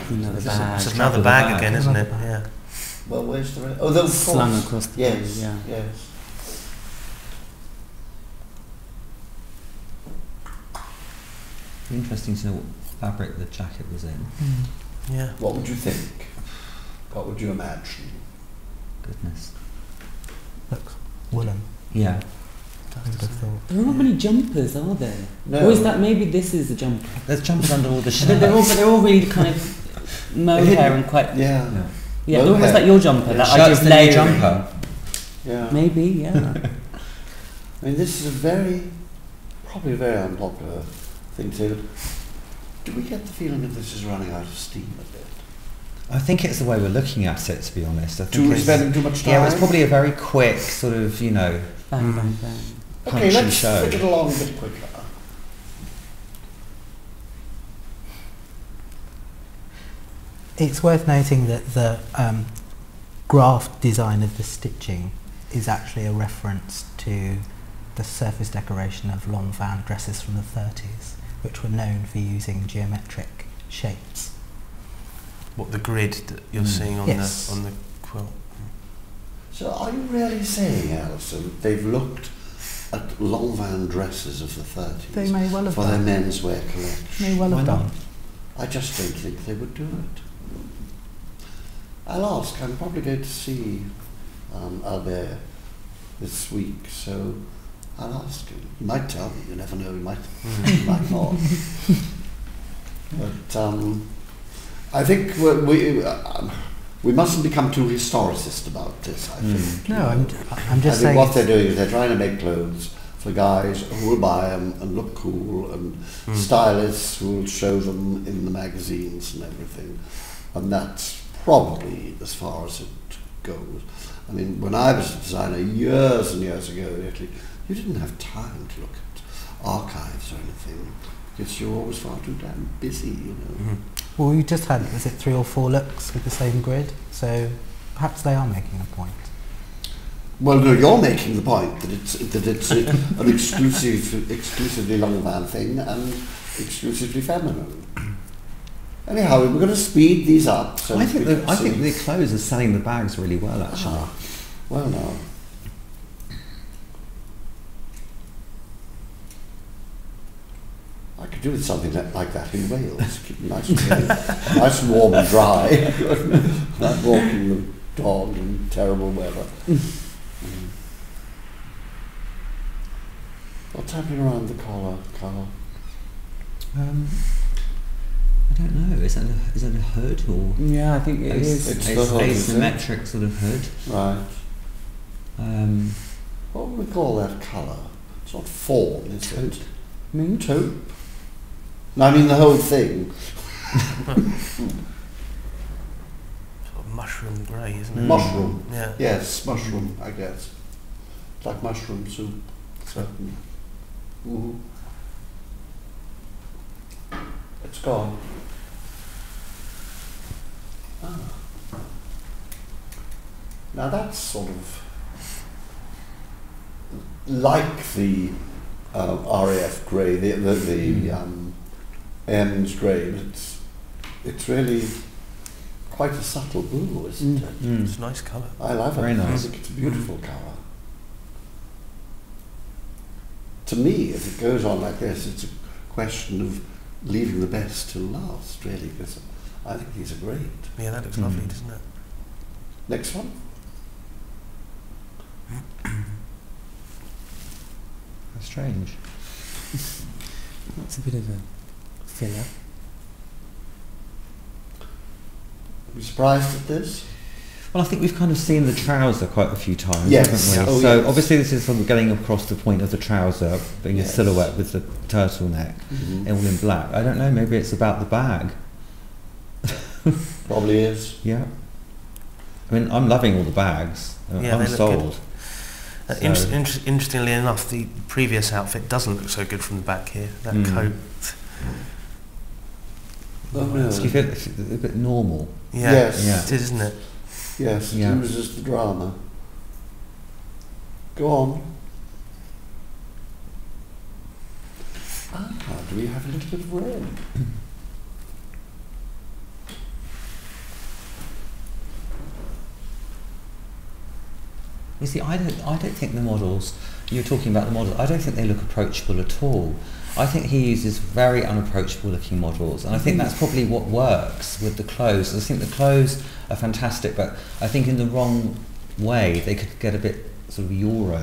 Another bag. It's another bag again, isn't it? Yeah. Well, where's the rest? Oh, they'll Slung across the Yes, body, yeah. yes. Be interesting to know what fabric the jacket was in. Yeah. What would you think? What would you imagine? Goodness. Looks woolen. Yeah. I would have thought. There aren't many jumpers, are there? No. Or is that maybe this is a jumper? There's jumpers under all the But shirts. they're all really kind of mohair and quite Yeah, yeah. Almost mohair. like your jumper. That idea Shirts of the new layering. jumper. yeah. Maybe, yeah. I mean, this is probably a very unpopular thing to do. Do we get the feeling that this is running out of steam a bit? I think it's the way we're looking at it, to be honest. I think Too it's, spending too much time? yeah, it's probably a very quick sort of, you know, Bang, bang, bang. Okay, punchy let's show. flick it along a bit quicker. It's worth noting that the graft design of the stitching is actually a reference to the surface decoration of Lanvin dresses from the 30s, which were known for using geometric shapes. What, the grid that you're seeing on Yes. the quilt? So are you really saying, Alison, they've looked at Lanvin dresses of the 30s They may well have for their done. menswear collection? May well Why have not? done. I just don't think they would do it. I'll ask. I'm probably going to see Albert this week, so I'll ask him. He might tell me. You never know. He might. He might not. But I think we mustn't become too historicist about this. I think. No, you know. I'm I just think saying. what they're doing is they're trying to make clothes for guys who will buy them and look cool, and stylists who will show them in the magazines and everything. And that's probably as far as it goes. I mean, when I was a designer years and years ago in Italy, you didn't have time to look at archives or anything because you're always far too damn busy, you know. Well, we just had, was it 3 or 4 looks with the same grid? So perhaps they are making a point. Well, no, you're making the point that it's an exclusively Lanvin thing and exclusively feminine. Anyhow, we're going to speed these up. So I think the clothes are selling the bags really well, actually. Well, now. I could do with something like that in Wales. Keep them nice and clean, nice and warm and dry. Like walking the dog in terrible weather. What's happening around the collar, Karl? I don't know. Is that a hood or Yeah, I think it is. It's the hood, is it? asymmetric sort of hood? Right. Um, What would we call that colour? It's not fawn, is it? Mint? Taupe? No, I mean the whole thing. Sort of mushroom grey, isn't it? Mushroom. Yeah. Yes, mushroom, I guess. It's like mushroom soup, certainly. It's gone. Now that's sort of like the RAF grey, the M's grey, but it's really quite a subtle blue, isn't it? It's a nice colour. I love it. Very nice. I think it's a beautiful colour. To me, if it goes on like this, it's a question of leaving the best till last, really, because I think these are great. Yeah, that looks lovely, doesn't it? Next one. That's strange. That's a bit of a filler. Are you surprised at this? Well, I think we've kind of seen the trouser quite a few times, Yes. haven't we? Oh, So yes. obviously this is sort of getting across the point of the trouser being Yes. a silhouette with the turtleneck, all in black. I don't know, maybe it's about the bag. Probably is. Yeah. I mean, I'm loving all the bags. Yeah, I'm they look sold. good. So- Interestingly enough, the previous outfit doesn't look so good from the back here. That coat. Oh, Do really? you feel it's a bit normal? Yeah, Yes. Yeah. it is, isn't it? Yes, it Yeah. loses the drama. Go on. Do we have a little bit of red? You see, I don't think the models, you're talking about the models, I don't think they look approachable at all. I think he uses very unapproachable looking models, and I think that's probably what works with the clothes. I think the clothes are fantastic, but I think in the wrong way they could get a bit sort of Euro.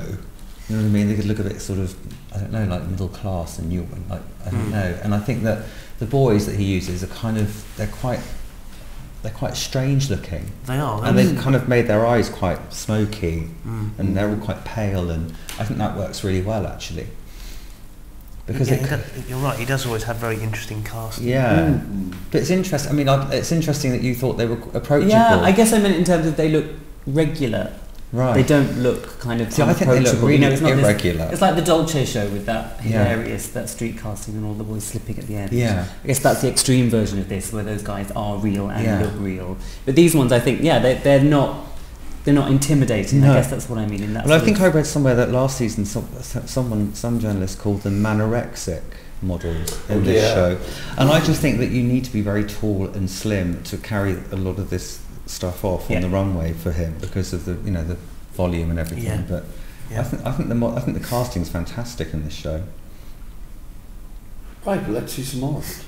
You know what I mean? They could look a bit sort of, I don't know, like middle class and Euro, like, I don't know. And I think that the boys that he uses are kind of, they're quite strange looking. They are. And they've kind of made their eyes quite smoky, and they're all quite pale, and I think that works really well, actually. Because you're right. He does always have very interesting casting. Yeah, but it's interesting. I mean, it's interesting that you thought they were approachable. Yeah, I guess I meant in terms of they look regular. Right. They don't look kind of See, I think they look really it's not irregular. It's like the Dolce show with that hilarious, that street casting and all the boys slipping at the end. Yeah. I guess that's the extreme version of this, where those guys are real and look real. But these ones, I think, they're not intimidating. No. I guess that's what I mean in that. Well, I think I read somewhere that last season some journalist called them manorexic models in this show, and I just think that you need to be very tall and slim to carry a lot of this stuff off on the runway for him because of the the volume and everything. Yeah. But I think the casting's fantastic in this show. Right, well, let's see some more of it.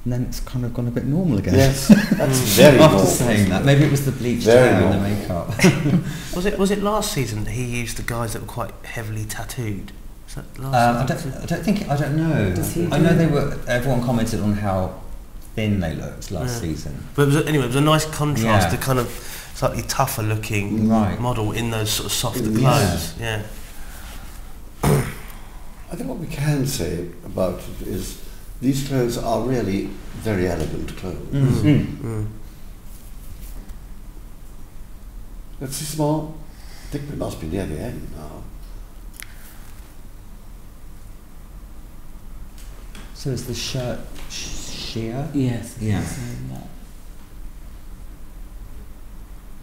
And then it's kind of gone a bit normal again. Yes, that's very After normal, saying that, maybe it was the bleached Very hair and the normal. makeup. Was it last season that he used the guys that were quite heavily tattooed? Was that last season? I don't know. Does he I know do everyone commented on how thin they looked last season. But it was a nice contrast, the kind of slightly tougher looking model in those sort of softer clothes. Yeah. I think what we can say about it is these clothes are really very elegant clothes. Let's see some more. I think we must be near the end now. So is the shirt sheer? Yes. Yeah.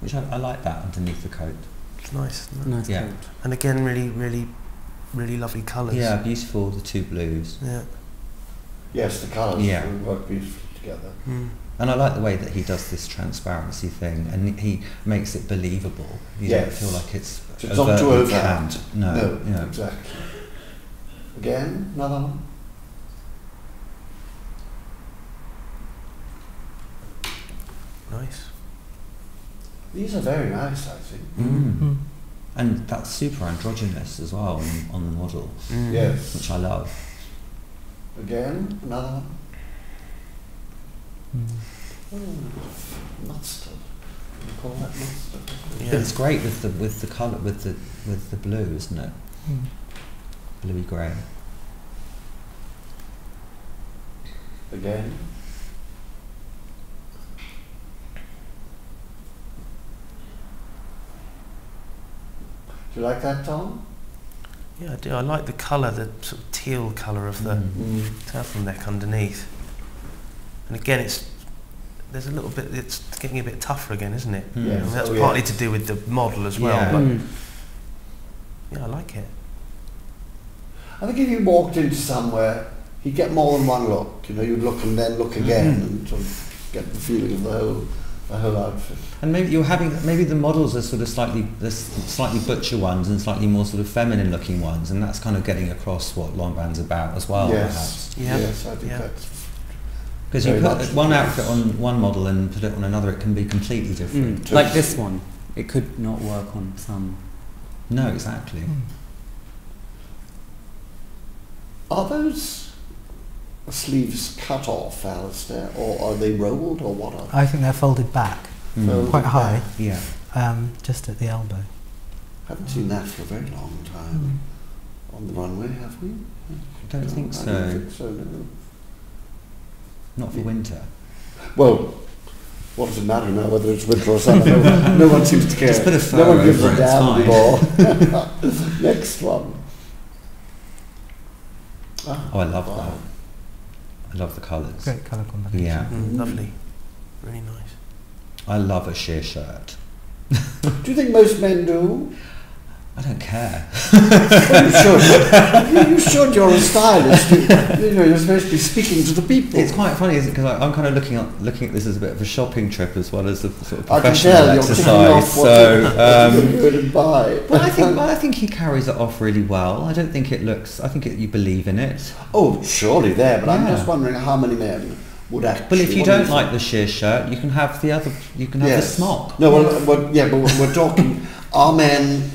Which I like that underneath the coat. It's nice. Isn't it? Nice Yeah. coat. And again, really, really, really lovely colours. Yeah, beautiful, the two blues. Yeah. Yes, the colours Yeah. work beautifully together. And I like the way that he does this transparency thing, and he makes it believable. You don't feel like it's So it's not too overtly overt. canned. No. Exactly. Again, another one. Nice. These are very nice, I think. And that's super androgynous as well on the model, Yes. which I love. Again, another one. Mustard. You call that mustard? Yeah. But it's great with the colour with the blue, isn't it? Bluey grey. Again. Do you like that, Tom? Yeah, I do. I like the colour, the sort of teal colour of the turtleneck underneath. And again, there's a little bit. It's getting a bit tougher again, isn't it? Yes. And that's partly to do with the model as well. Yeah. But yeah, I like it. I think if you walked into somewhere, you'd get more than one look. You'd look and then look again and sort of get the feeling of the whole outfit. And maybe the models are sort of slightly butcher ones and slightly more sort of feminine looking ones, and that's kind of getting across what Lanvin's about as well, perhaps. Yeah. Yes, I think that's Because you very put much one the outfit on one model and put it on another, it can be completely different. Like this one, it could not work on some. No, exactly. Are those sleeves cut off, Alistair, or are they rolled, or what are they? I think they're folded back, Folded quite high, Yeah. just at the elbow. Haven't seen that for a very long time on the runway, have we? I don't think so. I don't think so, no. Not for winter. Well, what does it matter now whether it's winter or summer? No one seems to care. Just put a fur no one gives over a it, damn it's anymore. Next one. Oh, I love that. I love the colours. Great colour combination. Yeah. Lovely. Really nice. I love a sheer shirt. Do you think most men do? I don't care. Well, you should. You should. You're a stylist. You're supposed to be speaking to the people. It's quite funny, isn't it? Because I'm kind of looking at this as a bit of a shopping trip as well as a sort of I can professional tell you're ticking exercise. off what So, you're going to buy. well, I think he carries it off really well. I don't think it looks. I think you believe in it. Oh, surely there, but I'm Yeah. just wondering how many men would actually. Well, if you what don't do like think? the sheer shirt, you can have the other. You can have the smock. No, well, yeah, but we're talking. Are men,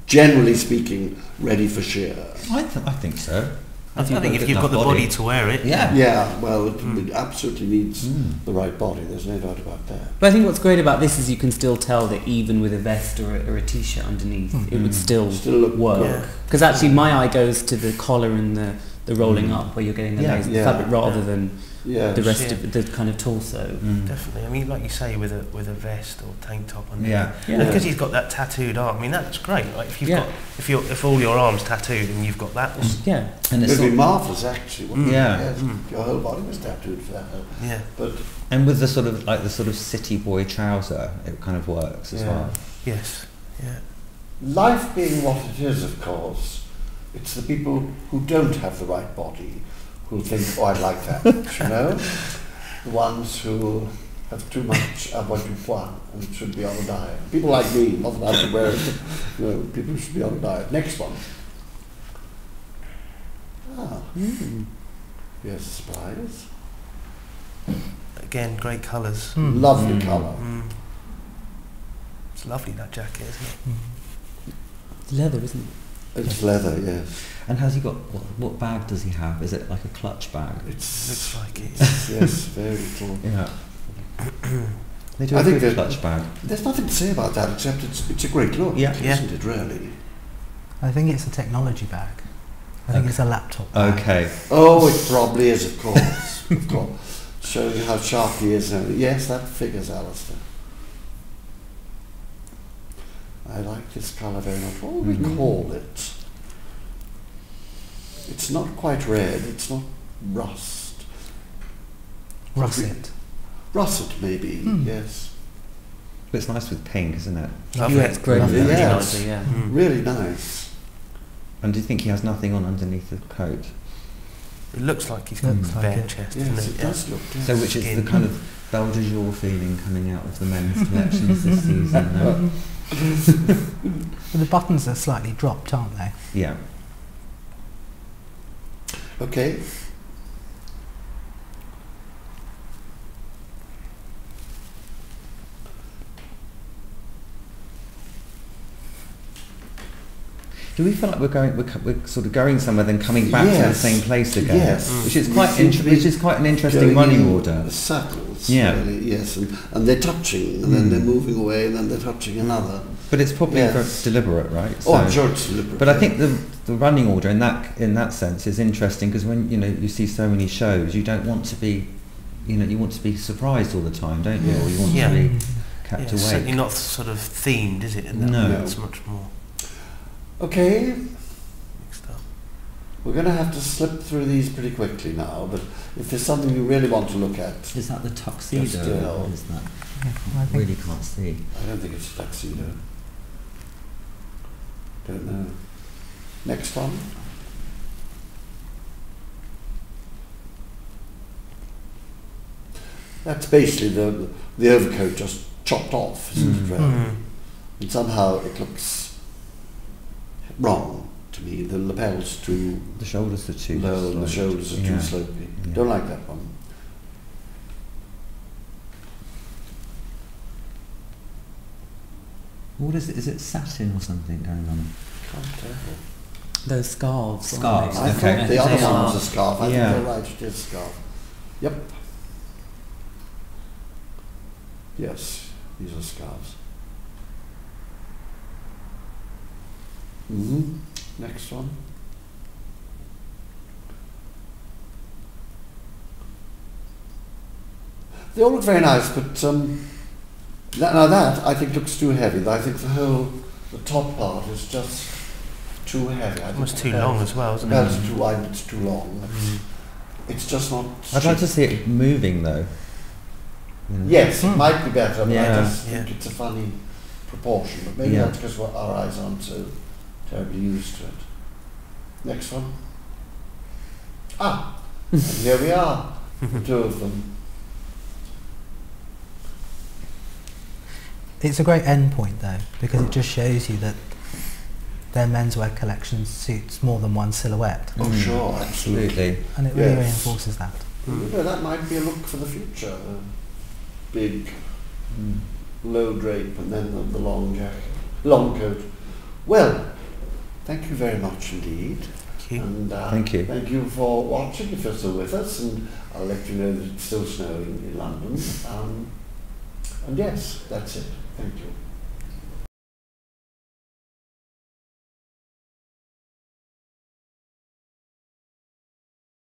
generally speaking, ready for sheer? I think so. I think if you've got the body to wear it. Yeah, well, it absolutely needs the right body, there's no doubt about that. But I think what's great about this is you can still tell that even with a vest or a t-shirt underneath, it would still look work. good. Because actually my eye goes to the collar and the rolling up where you're getting the lace fabric rather than the rest of the kind of torso. Definitely. I mean, like you say, with a vest or tank top underneath. And because he's got that tattooed arm, I mean, that's great. Like if you've got, if all your arms tattooed and you've got that, and it would be marvellous actually. Wouldn't it? Yeah. Your whole body was tattooed for that. Yeah. But and with the sort of city boy trouser, it kind of works as well. Yes. Yeah. Life being what it is, of course, it's the people who don't have the right body who think, oh, I like that, you know? The ones who have too much avoirdupois and should be on a diet. People like me, not that I should wear it, you know, people should be on a diet. Next one. Here's a surprise. Again, great colours. Lovely colour. It's lovely, that jacket, isn't it? It's leather, isn't it? It's leather, yes. And has he got, what bag does he have? Is it like a clutch bag? Looks like it. Yes, very cool. Yeah. They do a good clutch bag. There's nothing to say about that except it's a great look, isn't it, really? I think it's a technology bag. I think it's a laptop bag. Okay. Oh, it probably is, of course. Of course. Showing you how sharp he is now. Yes, that figures, Alistair. I like this colour very much. What would we call it? It's not quite red, it's not rust. Russet. Russet, maybe, yes. But it's nice with pink, isn't it? Lovely. Yeah, it's great. Yes. Really Mm. nice. And do you think he has nothing on underneath the coat? It looks like he's got a bare chest, Yes, doesn't it it? does look, yes. So which is the kind of belle de jour feeling coming out of the men's collections this season? No? But the buttons are slightly dropped, aren't they? Yeah. Okay. Do we feel like we're sort of going somewhere, then coming back to the same place again? Yes. Which is quite an interesting running order. Circles. Yeah. Really, yes, and they're touching, and then they're moving away, and then they're touching another. But it's probably deliberate, right? Oh, I'm sure it's deliberate. But I think the running order in that sense is interesting, because when you see so many shows, you don't want to be, you want to be surprised all the time, don't you? Or you want to be kept awake. It's certainly not sort of themed, is it? In that No. It's much more Okay, mixed up. we're going to have to slip through these pretty quickly now, but if there's something you really want to look at, Is that the tuxedo? Just, Or is that? I think Really can't see. I don't think it's a tuxedo. Don't know. Next one. That's basically the overcoat just chopped off, isn't it, really? And somehow it looks wrong to me. The lapel's too The shoulders are too low and the sloped. shoulders are too slopey. Yeah. Don't like that one. What is it? Is it satin or something going on? Can't tell. Those scarves. Scarves. I Okay. thought the other They one are. was a scarf. I Yeah. think you're right, it is a scarf. Yep. Yes, these are scarves. Next one. They all look very nice, but now that I think looks too heavy. I think the top part is just too heavy. I think Almost the too belt- long as well, isn't the belt's it? too wide and it's too long. It's just not. I'd like chic. to see it moving though. Yes, it might be better, but I Yeah. just think it's a funny proportion. But maybe that's because our eyes aren't so terribly used to it. Next one. And here we are, the two of them. it's a great end point though, because it just shows you that their menswear collection suits more than one silhouette, Oh, sure, absolutely. Absolutely. and it really Yes. reinforces that. You know, that might be a look for the future. A big, low drape, and then the long jacket, long coat. Well, thank you very much indeed. Thank you. And Thank you. Thank you for watching if you're still with us, and I'll let you know that it's still snowing in London. And yes, that's it. Thank you.